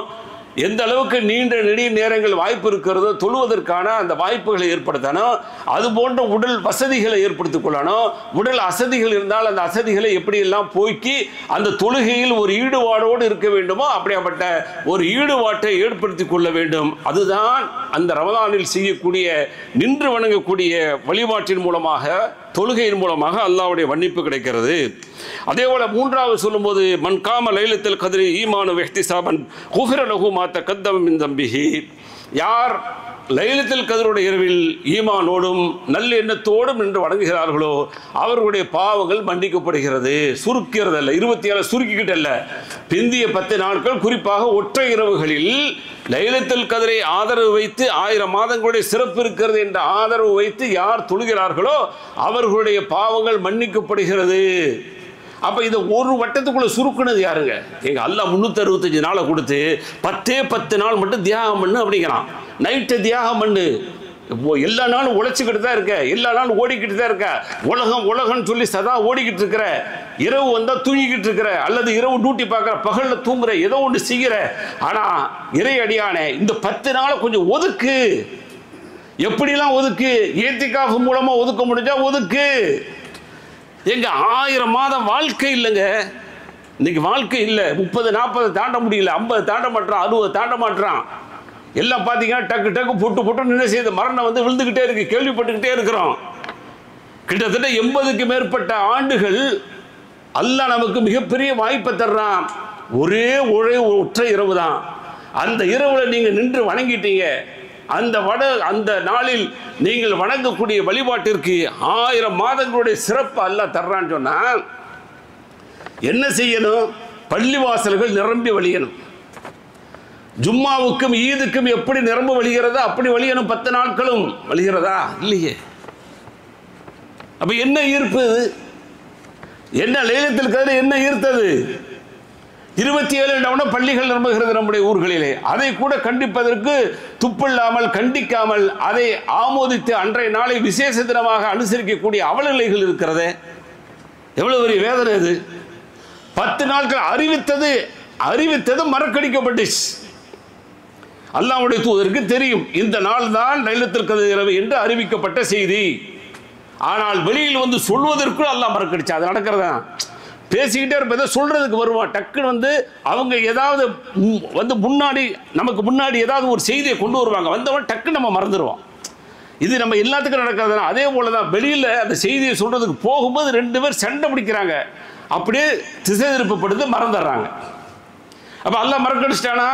எந்த அளவுக்கு நீண்ட நெடிய நேரங்கள் வாய்ப்பு இருக்கிறதோ தொழுவதற்கான அந்த வாய்ப்புகளை ஏற்படுத்தணும். அது போன்ற உடல் வசதிகளை ஏற்படுத்திக் கொள்ளணும். உடல் அசதிகள் இருந்தால் அந்த அசதிகளை எப்படியெல்லாம் போக்கி அந்த தொழுகையில் ஒரு ஈடுபாடோடு இருக்க வேண்டுமோ அப்படிப்பட்ட ஒரு ஈடுபாட்டை ஏற்படுத்திக் கொள்ள வேண்டும். அதுதான் அந்த ரமலானில் செய்யக்கூடிய நின்று வணங்கக்கூடிய வழிபாட்டின் மூலமாக தொழுகையின் மூலமாக அல்லாஹ்வுடைய மன்னிப்பு கிடைக்கிறது. அதே போல மூன்றாவது சொல்லும்போது மன் காம லைலத்துல் கத்ரி ஈமானு வஹ்திசாபன் குஃபிர லஹு மா தகத்தம மின் தம்பிஹி, யார் லைலத்துல் கத்ருடைய இரவில் ஈமானோடும் நல்ல எண்ணத்தோடும் நின்று வணங்குகிறார்களோ அவர்களுடைய பாவங்கள் மன்னிக்கப்படுகிறது. சுருக்கிறதல்ல, 27 சுருக்கிக்கிட்டல்ல, பிந்திய 10 நாட்கள் குறிப்பாக ஒற்றை இரவுகளில் லைலத்துல் கத்ரை ஆதரவு வைத்து 1000 மாதங்களுடைய சிறப்பு இருக்கிறது என்ற ஆதரவு வைத்து யார் தொழுகிறார்களோ அவர்களுடைய பாவங்கள் மன்னிக்கப்படுகிறது. அப்போ இதை ஒரு வட்டத்துக்குள்ளே சுருக்குனது யாருங்க? எங்கள் அல்லாஹ் 365 நாளை கொடுத்து 10 நாள் மட்டும் தியாகம் பண்ணு அப்படிங்கிறான். நைட்டு தியாகம் பண்ணு, எல்லா நாளும் உழைச்சிக்கிட்டு தான் இருக்க, எல்லா நாளும் ஓடிக்கிட்டு தான் இருக்க, உலகம்னு சொல்லி சதா ஓடிக்கிட்டு இருக்கிற, இரவு வந்தால் தூங்கிக்கிட்டு இருக்கிற, அல்லது இரவு டியூட்டி பார்க்குற, பகலில் தூங்குற, ஏதோ ஒன்று செய்கிற. ஆனால் இறை அடியானே இந்த 10 நாளை கொஞ்சம் ஒதுக்கு. எப்படிலாம் ஒதுக்கு? ஏத்திகாஃப் மூலமாக ஒதுக்க முடிஞ்சா ஒதுக்கு. எங்க 1000 மாதம் வாழ்க்கை இல்லைங்க. இன்னைக்கு வாழ்க்கை இல்லை. 30-40 தாண்ட முடியல, 50 தாண்ட மாட்டான், 60 தாண்ட மாட்டான். எல்லாம் பார்த்தீங்கன்னா டக்கு டக்கு போட்டு நின்று செய்த மரணம் வந்து விழுந்துக்கிட்டே இருக்கு, கேள்விப்பட்டுக்கிட்டே இருக்கிறோம். கிட்டத்தட்ட 80க்கு மேற்பட்ட ஆண்டுகள் அல்லாஹ் நமக்கு மிகப்பெரிய வாய்ப்பை தர்றான். ஒரே ஒற்றை இரவு தான். அந்த இரவுல நீங்க நின்று வணங்கிட்டீங்க. அந்த நாளில் நீங்கள் வணங்கக்கூடிய வழிபாட்டிற்கு 1000 மாதங்களுடைய சிறப்பு அல்லாஹ் தர்றான்னு சொன்னா என்ன செய்யணும்? பள்ளிவாசல்கள் நிரம்பி வழியணும். ஜும்மாவுக்கும் ஈதுக்கும் எப்படி நிரம்ப வழிகிறதா அப்படி வழியணும். 10 நாட்களும் வழிகிறதா? இல்லையே. அப்ப என்ன ஈர்ப்பு? என்ன லைலத்துல் கத்ர் என்ன ஈர்த்தது? 27 பள்ளிகள் நிரம்புகிறது நம்முடைய ஊர்களிலே. அதை கூட கண்டிப்பதற்கு துப்பில்லாமல் கண்டிக்காமல் அதை ஆமோதித்து அன்றைய நாளை விசேஷ தினமாக அனுசரிக்கக்கூடிய அவலநிலைகள் இருக்கிறது. எவ்வளவு பெரிய வேதனை இது! 10 நாட்கள் அறிவித்தது மறக்கடிக்கப்பட்டுச்சு. அல்லாஹ்வுடைய தூதருக்கு தெரியும் இந்த நாள் தான் லைலத்துல் கத்ர் இரவு என்று அறிவிக்கப்பட்ட செய்தி. ஆனால் வெளியில் வந்து சொல்வதற்குள் அல்லாஹ் மறக்கடிச்சு. அது நடக்கிறதா? பேசிக்கிட்டே இருப்பதை சொல்றதுக்கு வருவான். டக்குன்னு வந்து அவங்க ஏதாவது வந்து நமக்கு முன்னாடி ஏதாவது ஒரு செய்தியை கொண்டு வருவாங்க. வந்தவன் டக்குன்னு நம்ம மறந்துடுவோம். இது நம்ம எல்லாத்துக்கும் நடக்கிறதுனா அதே போல தான் வெளியில் அந்த செய்தியை சொல்றதுக்கு போகும்போது 2 பேர் சண்டை பிடிக்கிறாங்க. அப்படியே திசை திருப்பப்படுது, மறந்துடுறாங்க. அப்போ அல்லாஹ் மறக்கடிச்சிட்டானா?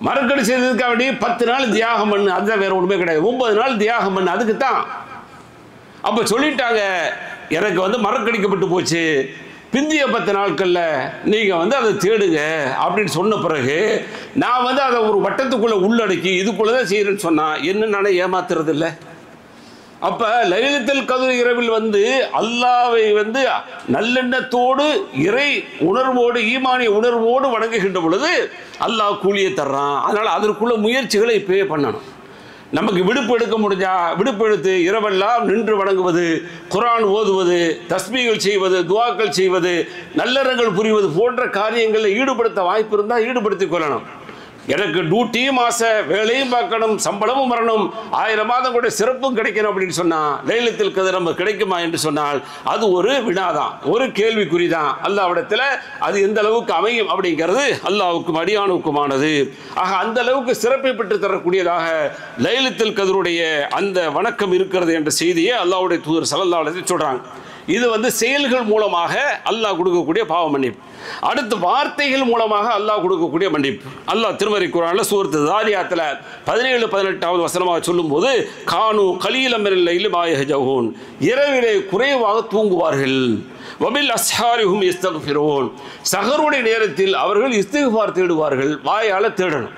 மறக்கடிச்சதுக்காக வேண்டி 10 நாள் தியாகம் பண்ணு, அதுதான் வேற ஒன்றுமே கிடையாது. 9 நாள் தியாகம் பண்ணு, அதுக்கு தான். அப்போ சொல்லிட்டாங்க எனக்கு வந்து மறக்கடிக்கப்பட்டு போச்சு, பிந்திய 10 நாட்களில் நீங்கள் வந்து அதை தேடுங்க அப்படின்னு சொன்ன பிறகு நான் வந்து அதை ஒரு வட்டத்துக்குள்ளே உள்ளடக்கி இதுக்குள்ளே தான் செய்கிறேன்னு சொன்னால் என்ன நானே ஏமாத்துறது இல்லை. அப்போ லைலத்துல் கத்ர் இரவில் வந்து அல்லாஹ்வை வந்து நல்லெண்ணத்தோடு இறை உணர்வோடு ஈமானிய உணர்வோடு வணங்குகின்ற பொழுது அல்லாஹ் கூலியை தர்றான். அதனால் அதற்குள்ள முயற்சிகளை இப்போவே பண்ணணும். நமக்கு விடுப்பு எடுக்க முடிஞ்சா விடுப்பு எடுத்து இரவெல்லாம் நின்று வணங்குவது, குர்ஆன் ஓதுவது, தஸ்பீகள் செய்வது, துஆக்கள் செய்வது, நல்லறங்கள் புரிவது போன்ற காரியங்களில் ஈடுபடுத்த வாய்ப்பு இருந்தால் ஈடுபடுத்திக் கொள்ளணும். எனக்கு டியூட்டி மாச வேலையும் பார்க்கணும், சம்பளமும் வரணும், 1000 மாதம் கூட சிறப்பும் கிடைக்கணும் அப்படின்னு சொன்னால் லைலத்துல் கத்ர் நம்ம கிடைக்குமா என்று சொன்னால் அது ஒரு வினாதான், ஒரு கேள்விக்குறி தான். அல்லாஹ்விடத்தில் அது எந்த அளவுக்கு அமையும் அப்படிங்கிறது அல்லாஹ்வுக்கும் அடியானுக்குமானது. ஆக அந்த அளவுக்கு சிறப்பை பெற்று தரக்கூடியதாக லைலத்துல் கத்ருடைய அந்த வணக்கம் இருக்கிறது என்ற செய்தியை அல்லாஹ்வுடைய தூதர் ஸல்லல்லாஹு அலைஹி வஸல்லம் சொல்றாங்க. இது வந்து செயல்கள் மூலமாக அல்லாஹ் கொடுக்கக்கூடிய பாவ மன்னிப்பு. அடுத்து வார்த்தைகள் மூலமாக அல்லாஹ் கொடுக்கக்கூடிய மன்னிப்பு. அல்லாஹ் திருமறை குர்ஆன்ல சூரத்து தாரியாத்தில் 17-18வது வசனமாக சொல்லும்போது கானு கலீலம் மினல் லைலி மா யஹ்ஜூன், இரவிலே குறைவாக தூங்குவார்கள், வபில் அஸ்ஹாரிஹும் யஸ்தக்ஃபிரூன், சஹருடைய நேரத்தில் அவர்கள் இஸ்திக்ஃபார் தேடுவார்கள். வாயால் தேடணும்.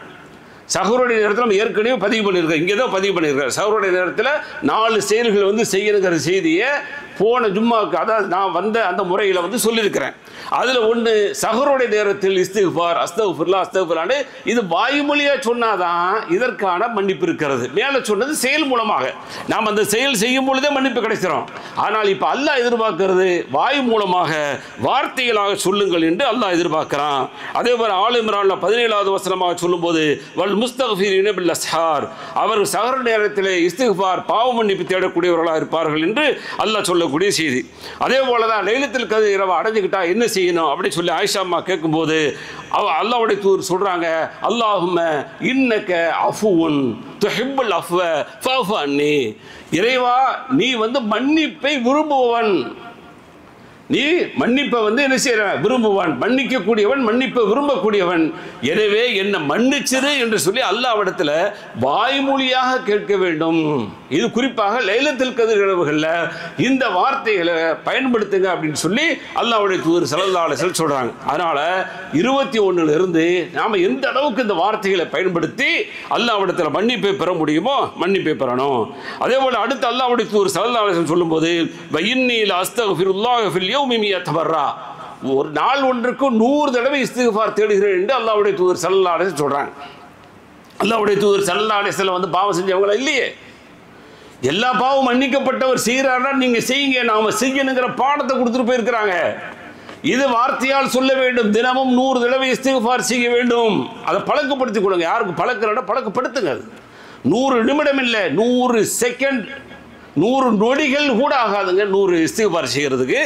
சஹருடைய நேரத்தில் நம்ம ஏற்கனவே பதிவு பண்ணியிருக்கோம், இங்கே தான் பதிவு பண்ணியிருக்காரு. சஹருடைய நேரத்தில் 4 செயல்கள் வந்து செய்யணுங்கிற செய்தியை போன ஜும்மாவுக்கு அதாவது நான் வந்த அந்த முறையில் வந்து சொல்லியிருக்கிறேன். அதில் ஒன்று சஹருடைய நேரத்தில் இஸ்திக்ஃபார் அஸ்தக்ஃபிருல்லாஹ் அஸ்தக்ஃபிருல்லாஹ்னு இது வாய்மொழியாக சொன்னாதான் இதற்கான மன்னிப்பு இருக்கிறது. மேலே சொன்னது செயல் மூலமாக நாம் அந்த செயல் செய்யும் பொழுதே மன்னிப்பு கிடைச்சிடும். ஆனால் இப்போ அல்லாஹ் எதிர்பார்க்கிறது வாய் மூலமாக வார்த்தைகளாக சொல்லுங்கள் என்று அல்லாஹ் எதிர்பார்க்கிறான். அதே போல் ஆல் இம்ரான்ல 17வது வசனமாக சொல்லும்போது வல் முஸ்தக்ஃபிரீன பில் அஸ்ஹார், அவர் சஹர் நேரத்தில் இஸ்திக்ஃபார் பாவ மன்னிப்பு தேடக்கூடியவர்களாக இருப்பார்கள் என்று அல்லாஹ் சொல்லக்கூடிய செய்தி. அதே போல தான் லைலத்துல் கத்ர் இரவு அடைஞ்சுக்கிட்டா என்ன செய்யணும் அப்படின்னு சொல்லி ஆயிஷா அம்மா கேட்கும்போது அல்லாஹ்வுடைய தூதர் சொல்றாங்க, அல்லாஹும்ம இன்னக அஃபுவுன் துஹிப்புல் அஃவ ஃபஃபு அன்னி, இறைவா நீ வந்து மன்னிப்பை விரும்புபவன், நீ மன்னிப்பை வந்து என்ன செய்ய விரும்புவான், மன்னிக்கக்கூடியவன், மன்னிப்பை விரும்பக்கூடியவன், எனவே என்ன மன்னிச்சிரு என்று சொல்லி அல்லாஹ்விடத்தில் வாய்மொழியாக கேட்க வேண்டும். இது குறிப்பாக லைலத்துல் கத்ர் இரவுகளில் இந்த வார்த்தைகளை பயன்படுத்துங்க அப்படின்னு சொல்லி அல்லாஹ்வுடைய தூதர் ஸல்லல்லாஹு அலைஹி வஸல்லம் சொல்றாங்க. அதனால 21 நாம் எந்த அளவுக்கு இந்த வார்த்தைகளை பயன்படுத்தி அல்லாஹ்விடத்தில் மன்னிப்பை பெற முடியுமோ மன்னிப்பை பெறணும். அதே போல அடுத்து அல்லாஹ்வுடைய தூதர் ஸல்லல்லாஹு அலைஹி வஸல்லம் சொல்லும்போது வஇன்னி லஅஸ்தக்ஃபிருல்லாஹ ஃபில் யௌமி மியத்தபர்ரா, ஒரு நாள் ஒன்றுக்கு 100 தடவை இஸ்திக்ஃபார் தேடுகிறேன் என்று அல்லாஹ்வுடைய தூதர் ஸல்லல்லாஹு அலைஹி வஸல்லம் சொல்றாங்க. அல்லாஹ்வுடைய தூதர் ஸல்லல்லாஹு அலைஹி வஸல்லம் வந்து பாவம் செஞ்சவங்களா இல்லையே, எல்லா பாவம் மன்னிக்கப்பட்டவர் செய்கிறாரா நீங்க செய்யுங்க, நாம செய்யணுங்கிற பாடத்தை கொடுத்துட்டு போயிருக்கிறாங்க. இது வார்த்தையால் சொல்ல வேண்டும், தினமும் 100 தடவை இஸ்திக்ஃபார் செய்ய வேண்டும். அதை பழக்கப்படுத்திக் கொடுங்க. யாருக்கு பழக்கிறோட பழக்கப்படுத்துங்க. 100 நிமிடம் இல்லை, 100 செகண்ட், 100 நொடிகள் கூட ஆகாதுங்க 100 இஸ்திக்ஃபார் செய்கிறதுக்கு.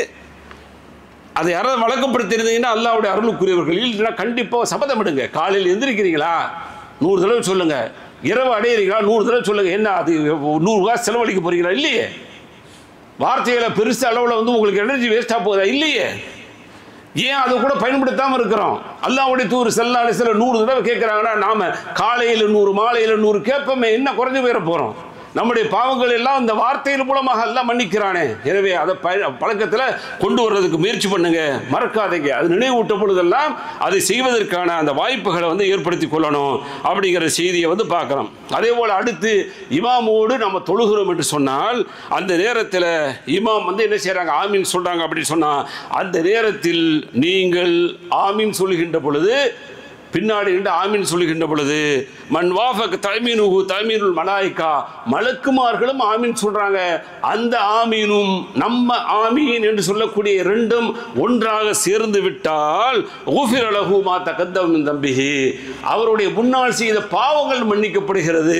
அதை யாராவது வழக்கப்படுத்திருந்தீங்கன்னா அல்லாஹ்வுடைய அருளுக்குரியவர்கள், இல்லைன்னா கண்டிப்பாக சபதம் எடுங்க. காலையில் எந்திரிக்கிறீங்களா 100 தடவை சொல்லுங்க, இரவு அடையிறீங்களா 100 தடவை சொல்லுங்க. என்ன அது 100 ரூபா செலவழிக்க போறீங்களா? இல்லையே. வார்த்தைகளை பெருசு அளவில் வந்து உங்களுக்கு எனர்ஜி வேஸ்டாக போகுதா? இல்லையே. ஏன் அதை கூட பயன்படுத்தாமல் இருக்கிறோம்? அல்லாஹ்வுடைய தூதர் ஸல்லல்லாஹு அலைஹி வஸல்லம் 100 தடவை கேட்குறாங்கன்னா நாம காலையில் 100 மாலையில் 100 கேட்போமே, என்ன குறைஞ்சு போயிட போகிறோம்? நம்முடைய பாவங்கள் எல்லாம் இந்த வார்த்தையின் மூலமாக எல்லாம் மன்னிக்கிறானே. எனவே அதை பழக்கத்தில் கொண்டு வர்றதுக்கு முயற்சி பண்ணுங்க, மறக்காதீங்க. அது நினைவூட்ட பொழுதெல்லாம் அதை செய்வதற்கான அந்த வாய்ப்புகளை வந்து ஏற்படுத்தி கொள்ளணும் அப்படிங்கிற செய்தியை வந்து பார்க்குறோம். அதே போல் அடுத்து இமாமோடு நம்ம தொழுகிறோம் என்று சொன்னால் அந்த நேரத்தில் இமாம் வந்து என்ன செய்கிறாங்க, ஆமீன் சொல்கிறாங்க அப்படின்னு சொன்னால் அந்த நேரத்தில் நீங்கள் ஆமீன் சொல்லுகின்ற பொழுது பின்னாடி நின்று ஆமீன் சொல்லுகின்ற பொழுது மன் வாஃபக் தமீனுஹு தமீனுல் மலாயிகா, மலக்குமார்களும் ஆமீன் சொல்றாங்க. அந்த ஆமீனும் நம்ம ஆமீன் என்று சொல்லக்கூடிய இரண்டும் ஒன்றாக சேர்ந்து விட்டால் ஊஃபிர லஹு மா தகத்தம மின் தம்பிஹி, அவருடைய முன்னால் செய்த பாவங்கள் மன்னிக்கப்படுகிறது.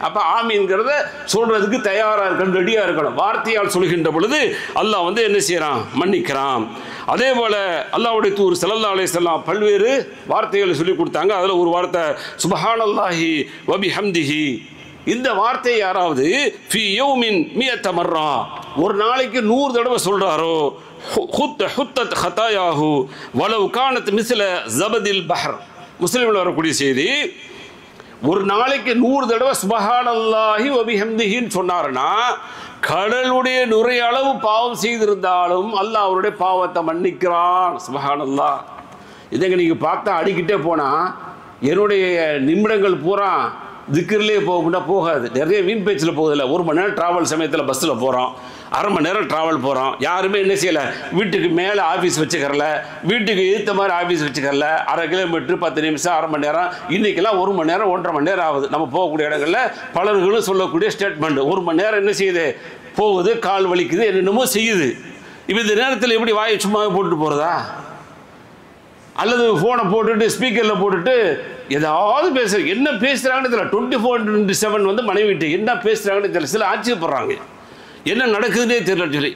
அப்ப ஆமீன்கிறத சொல்றதுக்கு தயாரா இருக்கணும், ரெடியா இருக்கணும். வார்த்தையால் சொல்கின்ற பொழுது அல்லாஹ் வந்து என்ன செய்யறான், மன்னிக்கிறான். அதே போல அல்லாஹ்வுடைய தூதர் ஸல்லல்லாஹு அலைஹி வஸல்லம் பல்வேறு வார்த்தைகளை சொல்லி கொடுத்தாங்க. அதில் ஒரு வார்த்தை சுப்ஹானல்லாஹி வ பிஹம்திஹி. இந்த வார்த்தையை யாராவது ஃபி யௌமின் மியத மர்ரா, ஒரு நாளைக்கு 100 தடவை சொல்றாரோ ஹுத்தத் ஹதாயாஹு வலவ் கானத் மிஸ்ல ஜபதில் பஹர், முஸ்லிமில் வரக்கூடிய செய்தி. ஒரு நாளைக்கு 100 தடவை சுப்ஹானல்லாஹி வ பிஹம்திஹின்னு சொன்னாருன்னா கடலுடைய நுரை அளவு பாவம் செய்திருந்தாலும் அல்லாஹ் அவருடைய பாவத்தை மன்னிக்கிறான். சுப்ஹானல்லாஹ். இதங்க நீங்கள் பார்த்தா அடிக்கிட்டே போனால் என்னுடைய நிமிடங்கள் பூரா திக்கிரிலே போகும்னா போகாது. நிறைய வீண் பேச்சில் போகுதில்ல. 1 மணி நேரம் ட்ராவல் சமயத்தில் பஸ்ஸில் போகிறோம், 1/2 மணி நேரம் ட்ராவல் போகிறோம், யாருமே என்ன செய்யலை, வீட்டுக்கு மேலே ஆஃபீஸ் வச்சுக்கறல, வீட்டுக்கு ஏற்ற மாதிரி ஆஃபீஸ் வச்சுக்கறல. 1/2 கிலோமீட்டர் 10 நிமிஷம் 1/2 மணி நேரம், இன்றைக்கெல்லாம் 1 மணி நேரம் 1.5 மணி நேரம் ஆகுது. நம்ம போகக்கூடிய இடங்களில் பலர்களும் சொல்லக்கூடிய ஸ்டேட்மெண்ட் 1 மணி நேரம் என்ன செய்யுது, போகுது, கால் வலிக்குது, என்னென்னமோ செய்யுது. இப்போ இந்த நேரத்தில் எப்படி வாயை சும்மாவே போட்டுட்டு போகிறதா? அல்லது ஃபோனை போட்டுட்டு ஸ்பீக்கரில் போட்டுட்டு ஏதாவது பேசுகிற, என்ன பேசுகிறாங்கன்னு தெரியல. 24/7 வந்து மனைவிட்டு என்ன பேசுகிறாங்கன்னு தெரியல. சில ஆச்சரியப்படுறாங்க, என்ன நடக்குதுன்னே தெரியல சொல்லி.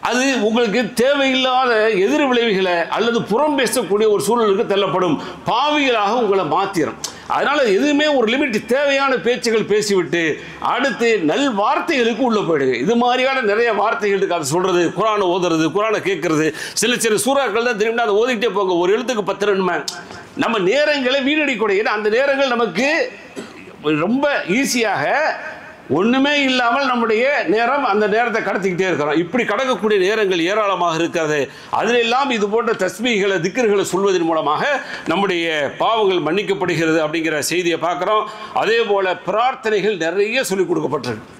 அது உங்களுக்கு தேவையில்லாத எதிர் விளைவுகளை அல்லது புறம் பேசக்கூடிய ஒரு சூழலுக்கு தள்ளப்படும், பாவிகளாக உங்களை மாற்றிடும். அதனால் எதுவுமே ஒரு லிமிட், தேவையான பேச்சுகள் பேசிவிட்டு அடுத்து நல் வார்த்தைகளுக்கு உள்ளே போயிடுங்க. இது மாதிரியான நிறைய வார்த்தைகள் இருக்குது. அதை சொல்கிறது, குரானை ஓதுறது, குரானை கேட்கறது, சில சில சூறாக்கள் தான் திரும்பினா அதை ஓதிக்கிட்டே போங்க. ஒரு எழுத்துக்கு 10 நன்மை. நம்ம நேரங்களை வீணடிக்கூடாது. ஏன்னா அந்த நேரங்கள் நமக்கு ரொம்ப ஈஸியாக ஒன்றுமே இல்லாமல் நம்முடைய நேரம் அந்த நேரத்தை கடத்திக்கிட்டே இருக்கிறோம். இப்படி கடக்கக்கூடிய நேரங்கள் ஏராளமாக இருக்கிறது. அதிலெல்லாம் இது போன்ற தஸ்பீகளை திக்ர்களை சொல்வதன் மூலமாக நம்முடைய பாவங்கள் மன்னிக்கப்படுகிறது அப்படிங்கிற செய்தியை பார்க்குறோம். அதே போல் பிரார்த்தனைகள் நிறைய சொல்லிக் கொடுக்கப்பட்டிருக்கு.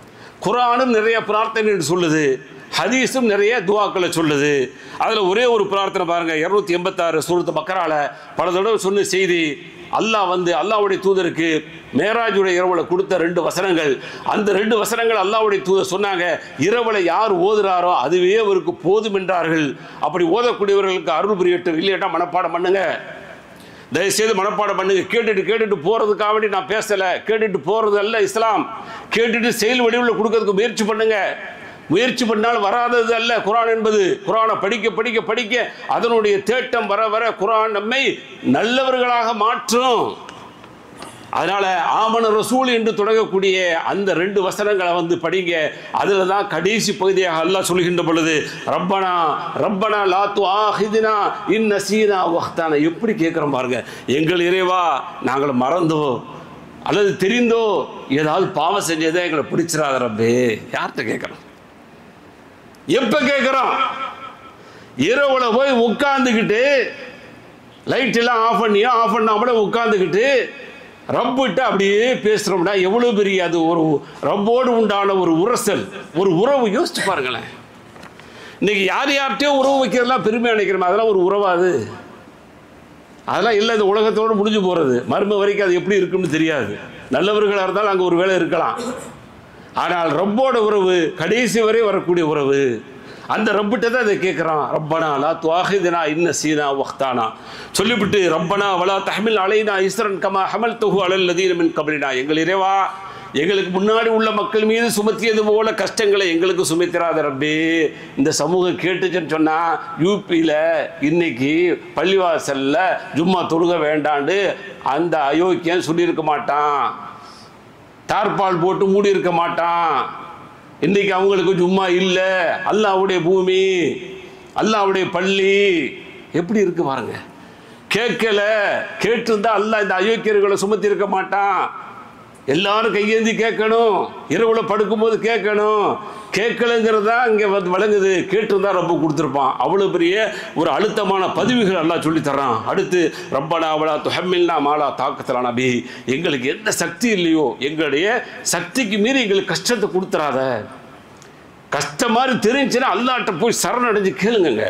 குர்ஆனும் நிறைய பிரார்த்தனை சொல்லுது, ஹதீஸும் நிறைய துவாக்களை சொல்லுது. அதில் ஒரே ஒரு பிரார்த்தனை பாருங்கள், 286 சூரத்து பக்கரால பல தடவை சொன்ன செய்தி. அல்லாஹ் அல்லாஹ்வுடைய தூதருக்கு மேராஜுடைய இரவுல கொடுத்த 2 வசனங்கள். அந்த 2 வசனங்கள் அல்லாஹ்வுடைய தூதர் சொன்னாங்க, இரவுல யார் ஓதுறாரோ அதுவே அவருக்கு போதும் என்றார்கள். அப்படி ஓதக்கூடியவர்களுக்கு அருள் புரியட்டும். இல்லையா மனப்பாடம் பண்ணுங்க, தயவுசெய்து மனப்பாடம் பண்ணுங்க. கேட்டுட்டு போறதுக்காக வேண்டி நான் பேசலை, கேட்டுட்டு போறது அல்ல இஸ்லாம். கேட்டுட்டு செயல் வடிவில் கொடுக்கறதுக்கு முயற்சி பண்ணுங்க. முயற்சி பண்ணால் வராதது அல்ல குர்ஆன் என்பது. குர்ஆனை படிக்க அதனுடைய தேட்டம் வர குர்ஆன் நம்மை நல்லவர்களாக மாற்றும். அதனால ஆமன ரசூல் என்று தொடங்கக்கூடிய அந்த 2 வசனங்களை படிங்க. அதில் தான் கடைசி பகுதியாக அல்லாஹ் சொல்கின்ற பொழுது ரப்பனா லா துஆஹிதுனா இன் நஸீனா வஹ்தானா. எப்படி கேட்குறோம் பாருங்க, எங்கள் இறைவா நாங்கள் மறந்தோ அல்லது தெரிந்தோ ஏதாவது பாவம் செஞ்சதே எங்களை பிடிச்சிடாத ரப்பே. யார்கிட்ட கேட்குறோம்? எப்போ கேட்குறோம்? இரவுல போய் உட்காந்துக்கிட்டு லைட் எல்லாம் ஆஃப் பண்ணாமல உட்காந்துக்கிட்டு ரப்பிட்ட அப்படியே பேசுகிறோம்னா எவ்வளோ பெரிய அது ஒரு ரப்போடு உண்டான ஒரு உரசல், ஒரு உறவு. யோசிச்சு பாருங்களேன். இன்னைக்கு யார்கிட்டயோ உறவு வைக்கிறதெல்லாம் பெருமையாக நினைக்கிறோம். அதெல்லாம் ஒரு உறவாது? அதெல்லாம் இல்லை. இந்த உலகத்தோடு முடிஞ்சு போகிறது. மர்ம வரைக்கும் அது எப்படி இருக்குன்னு தெரியாது. நல்லவர்களாக இருந்தாலும் அங்கே ஒரு வேலை இருக்கலாம். ஆனால் ரப்போட உறவு கடைசி வரை வரக்கூடிய உறவு. அந்த ரப்பிட்ட தான் அதை கேட்குறான். ரப்பனா லா துஆஹிதுனா இன் நஸீனா வஹ்தானா சொல்லிவிட்டு ரப்பனா வலா தஹ்மில் அலைனா இஸ்ரன் கமா ஹமல்துஹு அலல் லதீன மின் கப்லினா. எங்கள் இறைவா, எங்களுக்கு முன்னாடி உள்ள மக்கள் மீது சுமத்தியது போல கஷ்டங்களை எங்களுக்கு சுமத்திராத ரப்பே. இந்த சமூகம் கேட்டுச்சுன்னு சொன்னால் யூபியில் இன்னைக்கு பள்ளிவாசலில் ஜும்மா தொழுக வேண்டாண்டு அந்த அயோக்கியன் சொல்லியிருக்க மாட்டான். தார்பால் போட்டு மூடி இருக்க மாட்டான். இன்றைக்கு அவங்களுக்கு ஜும்மா இல்லை. அல்லாஹ்வுடைய பூமி, அல்லாஹ்வுடைய பள்ளி எப்படி இருக்கு பாருங்க. கேட்கல, கேட்டிருந்தா அல்லாஹ் இந்த அயோக்கியர்களை சுமத்தி இருக்க மாட்டான். எல்லாரும் கையேந்தி கேட்கணும், இரவுல படுக்கும்போது கேட்கணும். கேட்கலங்கிறது தான் இங்கே வழங்குது. கேட்டிருந்தா ரொம்ப கொடுத்துருப்பான். அவ்வளோ பெரிய ஒரு அழுத்தமான பதிவுகள் எல்லாம் சொல்லி தர்றான். அடுத்து ரப்பனா வலா துஹம்மில்னா மாலா தாக்கத்தலா நபி. எங்களுக்கு எந்த சக்தி இல்லையோ எங்களுடைய சக்திக்கு மீறி எங்களுக்கு கஷ்டத்தை கொடுத்துறாத. கஷ்டம் மாதிரி தெரிஞ்சுன்னா அல்லாஹ்ட்ட போய் சரணடைஞ்சு கேளுங்க.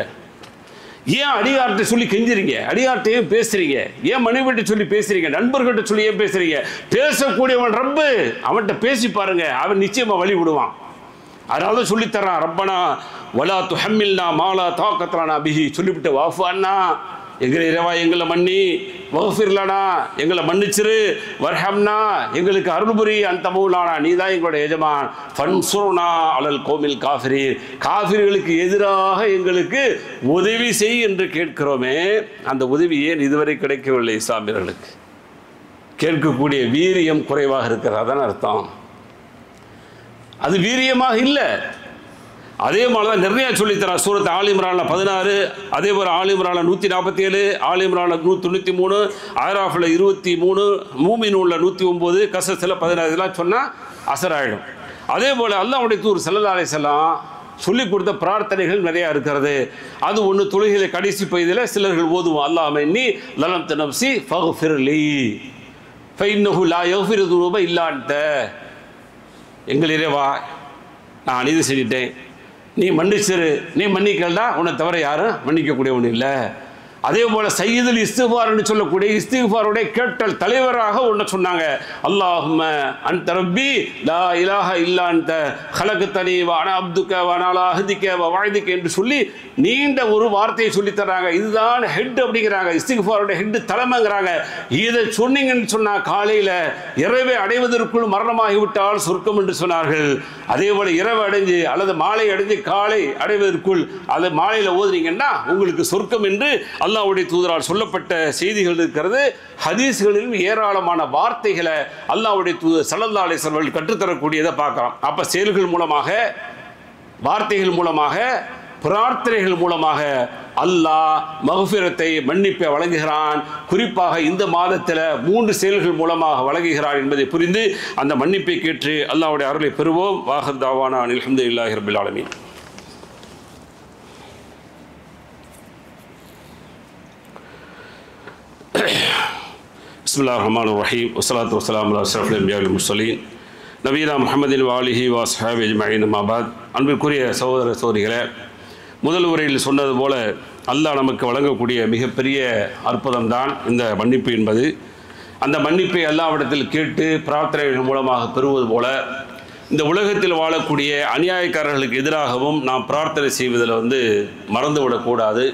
ஏன் அடியார்கிட்ட சொல்லி கெஞ்சிறீங்க? அடியார்கிட்டையும் பேசுறீங்க. ஏன் மனைவிட்ட சொல்லி பேசுறீங்க? நண்பர்கிட்ட சொல்லி ஏன் பேசுறீங்க? பேசக்கூடியவன் ரப்பு, அவன்கிட்ட பேசி பாருங்க, அவன் நிச்சயமா வழி விடுவான். அதனால சொல்லித்தரான். ரப்பனா வலா துஹம்மில்னா மாலா தாக்கத்தலா பிஹி சொல்லிவிட்டு வாஃபு அண்ணா, எங்களை இறைவா எங்களை மன்னி, வஃபிர்லனா எங்களை மன்னிச்சிரு, வர்ஹம்னா எங்களுக்கு அருள்புரி, அந்த மௌலானா நீ தான் எங்களுடைய எஜமான், ஃபன்சுர்னா அலல் கௌமில் காஃபிரீன் காஃபிர்களுக்கு எதிராக எங்களுக்கு உதவி செய் என்று கேட்கிறோமே. அந்த உதவி ஏன் இதுவரை கிடைக்கவில்லை இஸ்லாமியர்களுக்கு? கேட்கக்கூடிய வீரியம் குறைவாக இருக்கிறதான் அர்த்தம். அது வீரியமாக இல்லை. அதே மாதிரி தான் நிறைய சொல்லித்தரான். சூரத் ஆல் இம்ரான்ல 16, அதே போல் ஆல் இம்ரான்ல 147, ஆல் இம்ரான்ல 193, ஆராஃபில் 23, மூமினூன்ல 109, கஸஸில் 16 இதெல்லாம் சொன்னால் அசர் ஆகிடும். அதே போல் அல்லாஹ்வுடைய தூதர் ஸல்லல்லாஹு அலைஹி வஸல்லம் சொல்லி கொடுத்த பிரார்த்தனைகள் நிறையா இருக்கிறது. அது ஒன்று தொழுகையில் கடைசி பகுதியில் சிலர்கள் ஓதுவோம். அல்லாஹும்ம இன்னி ஸலம்து நஃப்ஸி ஃபக்ஃபிர்லி ஃபஇன்னஹு லா யக்ஃபிரு ஸுனூப இல்லா அன்த. எங்கள் இறைவா, நான் இது செஞ்சிட்டேன், நீ மன்னிச்சிரு, நீ மன்னிக்கலடா, உன்னை தவிர யாரும் மன்னிக்கக்கூடியவன் இல்லை. அதே போல் சையதுல் இஸ்திக்ஃபார்னு சொல்லக்கூடிய இஸ்திக்ஃபாருடைய கேட்டல் தலைவராக ஒன்று சொன்னாங்க. அல்லாஹும்ம அன்த ரப்பி லா இலாஹ இல்லா அன்த ஹலக்தனி வ அனா அப்துக வ அனா அலா அஹ்திக வ வஅதிக என்று சொல்லி நீண்ட ஒரு வார்த்தையை சொல்லித்தராங்க. இதுதான் ஹெட் அப்படிங்கிறாங்க, இஸ்திக்ஃபாருடைய ஹெட் தலைமைங்கிறாங்க. இதை சொன்னீங்கன்னு சொன்னால் காலையில் இரவை அடைவதற்குள் மரணமாகிவிட்டால் சொர்க்கம் என்று சொன்னார்கள். அதே போல் இரவு அடைஞ்சு அல்லது மாலை அடைஞ்சு காலை அடைவதற்குள் அது மாலையில் ஓதுனீங்கன்னா உங்களுக்கு சொர்க்கம் என்று அல்லாஹ்வுடைய தூதரால் சொல்லப்பட்ட செய்திகள் இருக்கிறது. ஹதீஸ்களிலும் ஏராளமான வார்த்தைகளை அல்லாஹ்வுடைய தூதர் ஸல்லல்லாஹு அலைஹி வஸல்லம் கற்றுத்தரக்கூடியதை பார்க்கலாம். அப்போ செயல்கள் மூலமாக, வார்த்தைகள் மூலமாக, பிரார்த்தனைகள் மூலமாக அல்லாஹ் மஃபிரத்தை, மன்னிப்பை வழங்குகிறான். குறிப்பாக இந்த மாதத்தில் 3 செயல்கள் மூலமாக வழங்குகிறான் என்பதை புரிந்து அந்த மன்னிப்பை கேட்டு அல்லாஹ்வுடைய அருளை பெறுவோம். வாஹர் தாவானா அல்ஹம்துலில்லாஹி ரப்பில் ஆலமீன். பிஸ்மில்லாஹிர் ரஹ்மானிர் ரஹீம். வஸ்ஸலாத்து வஸ்ஸலாமு அலா அஷ்ரஃபில் அன்பியா வல் முர்ஸலீன் நபீனா முஹம்மதின் வாலிஹி வாஸ்ஹாபி அஜ்மஈன் அம்மாபாத். அன்பிற்குரிய சகோதர சகோதரிகளே, முதல் உரையில் சொன்னது போல அல்லாஹ் நமக்கு வழங்கக்கூடிய மிகப்பெரிய அற்புதம்தான் இந்த மன்னிப்பு என்பது. அந்த மன்னிப்பை அல்லாஹ்விடத்தில் கேட்டு பிரார்த்தனைகள் மூலமாக பெறுவது போல இந்த உலகத்தில் வாழக்கூடிய அநியாயக்காரர்களுக்கு எதிராகவும் நாம் பிரார்த்தனை செய்வதில் மறந்துவிடக்கூடாது.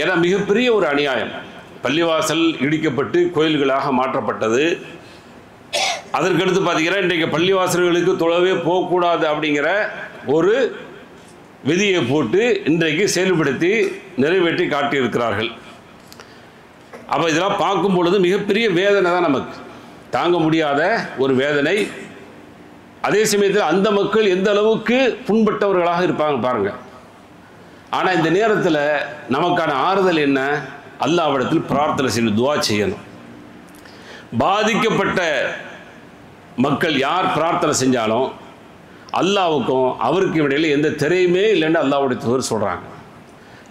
ஏன்னா மிகப்பெரிய ஒரு அநியாயம். பள்ளிவாசல் இடிக்கப்பட்டு கோயில்களாக மாற்றப்பட்டது. அதற்கடுத்து பார்த்தீங்கன்னா இன்றைக்கு பள்ளிவாசல்களுக்கு தொழவே போகக்கூடாது அப்படிங்கிற ஒரு விதியை போட்டு இன்றைக்கு செயல்படுத்தி நிறைவேற்றி காட்டியிருக்கிறார்கள். அப்போ இதெல்லாம் பார்க்கும் பொழுது மிகப்பெரிய வேதனை தான், நமக்கு தாங்க முடியாத ஒரு வேதனை. அதே சமயத்தில் அந்த மக்கள் எந்த அளவுக்கு புண்பட்டவர்களாக இருப்பாங்க பாருங்கள். ஆனால் இந்த நேரத்தில் நமக்கான ஆறுதல் என்ன? அல்லாஹ்விடத்தில் பிரார்த்தனை செய்யணும், துஆ செய்யணும். பாதிக்கப்பட்ட மக்கள் யார் பிரார்த்தனை செஞ்சாலும் அல்லாஹ்வுக்கும் அவருக்கு இடையில் எந்த திரையுமே இல்லைன்னு அல்லாஹ்வுடைய தூதர் சொல்கிறாங்க.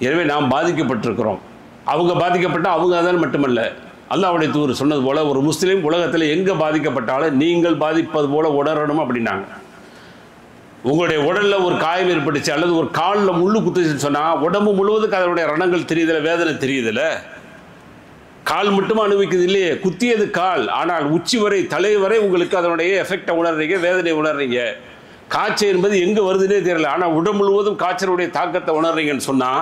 எனவே நாம் பாதிக்கப்பட்டிருக்கிறோம். அவங்க பாதிக்கப்பட்டால் அவங்க அதன் மட்டுமல்ல, அல்லாஹ்வுடைய தூதர் சொன்னது போல் ஒரு முஸ்லீம் உலகத்தில் எங்கே பாதிக்கப்பட்டாலும் நீங்கள் பாதிப்பது போல் உணரணும் அப்படின்னாங்க. உங்களுடைய உடலில் ஒரு காயம் ஏற்பட்டுச்சு அல்லது ஒரு காலில் முள்ளு குத்துச்சுன்னு சொன்னால் உடம்பு முழுவதுக்கு அதனுடைய ரணங்கள் தெரியுதில்ல, வேதனை தெரியுதில்ல. கால் மட்டும் அனுபவிக்குது இல்லையே, குத்தியது கால், ஆனால் உச்சி வரை தலை வரை உங்களுக்கு அதனுடைய எஃபெக்டை உணர்றீங்க, வேதனை உணர்றீங்க. காய்ச்சல் என்பது எங்கே வருதுன்னே தெரியல, ஆனால் உடம்பு முழுவதும் காய்ச்சலுடைய தாக்கத்தை உணர்றீங்கன்னு சொன்னால்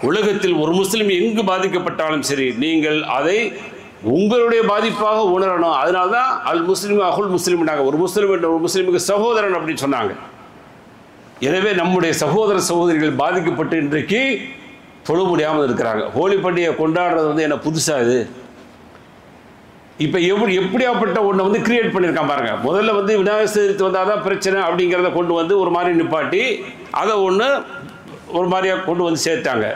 உலகத்தில் ஒரு முஸ்லீம் எங்கு பாதிக்கப்பட்டாலும் சரி நீங்கள் அதை உங்களுடைய பாதிப்பாக உணரணும். அதனால தான் அல் முஸ்லீம் அகுல் முஸ்லீம்னாங்க. ஒரு முஸ்லீம் என்ற ஒரு முஸ்லீமுக்கு சகோதரன் அப்படின்னு சொன்னாங்க. எனவே நம்முடைய சகோதர சகோதரிகள் பாதிக்கப்பட்டு இன்றைக்கு தொழ முடியாமல் இருக்கிறாங்க. ஹோலி பண்டிகை கொண்டாடுறது என்ன புதுசாக இது? இப்போ எப்படியாப்பட்ட ஒன்றை கிரியேட் பண்ணியிருக்கான் பாருங்க. முதல்ல விநாயகர் சதுர்த்தி வந்தால் தான் பிரச்சனை அப்படிங்கிறத கொண்டு ஒரு மாதிரி நிப்பாட்டி அதை ஒரு மாதிரியாக கொண்டு சேர்த்தாங்க.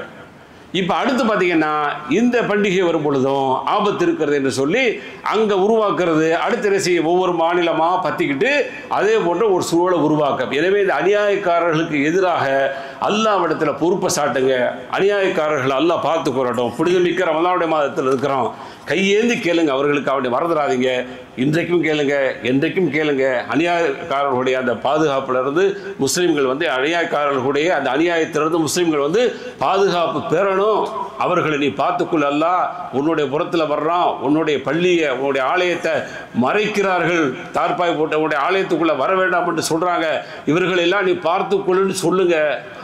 இப்போ அடுத்து பார்த்தீங்கன்னா இந்த பண்டிகை வரும் பொழுதும் ஆபத்து இருக்கிறது என்று சொல்லி அங்கே உருவாக்குறது, அடுத்த செய்ய ஒவ்வொரு மாநிலமாக பற்றிக்கிட்டு அதே போன்ற ஒரு சூழலை உருவாக்க. எனவே இந்த அநியாயக்காரர்களுக்கு எதிராக அல்லாஹ்விடத்தில் பொறுப்பை சாட்டுங்க. அநியாயக்காரர்கள் அல்லாஹ் பார்த்து கொள்ளட்டும். புனிதமிக்க ரமலானுடைய மாதத்தில் இருக்கிறோம், கையேந்தி கேளுங்க, அவர்களுக்கு அவனை மறந்துடாதீங்க. இன்றைக்கும் கேளுங்க, என்றைக்கும் கேளுங்க. அநியாயக்காரர்களுடைய அந்த பாதுகாப்பிலிருந்து முஸ்லீம்கள் அநியாயக்காரர்களுடைய அந்த அநியாயத்திலிருந்து முஸ்லீம்கள் பாதுகாப்பு பெறணும். அவர்களை நீ பார்த்துக்குள், அல்லாஹ் உன்னுடைய புறத்தில் வர்றான். உன்னுடைய பள்ளியை, உன்னுடைய ஆலயத்தை மறைக்கிறார்கள், தார்பாய் போட்ட உன்னுடைய ஆலயத்துக்குள்ளே வர வேண்டாம் என்று சொல்கிறாங்க. இவர்கள் எல்லாம் நீ பார்த்துக்கொள்ளுன்னு சொல்லுங்க.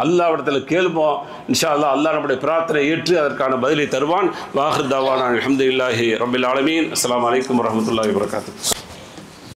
அல்லாஹ்விடத்தில் கேள்வோம். இன்ஷா அல்லாஹ் அல்லாஹ் நம்முடைய பிரார்த்தனை ஏற்று அதற்கான பதிலை தருவான். வாஹிர் தாவானா அல்ஹம்துலில்லாஹி ரப்பில் ஆலமீன். அஸ்ஸலாமு அலைக்கும் வரஹ்மத்துல்லாஹி வபரகாத்துஹு.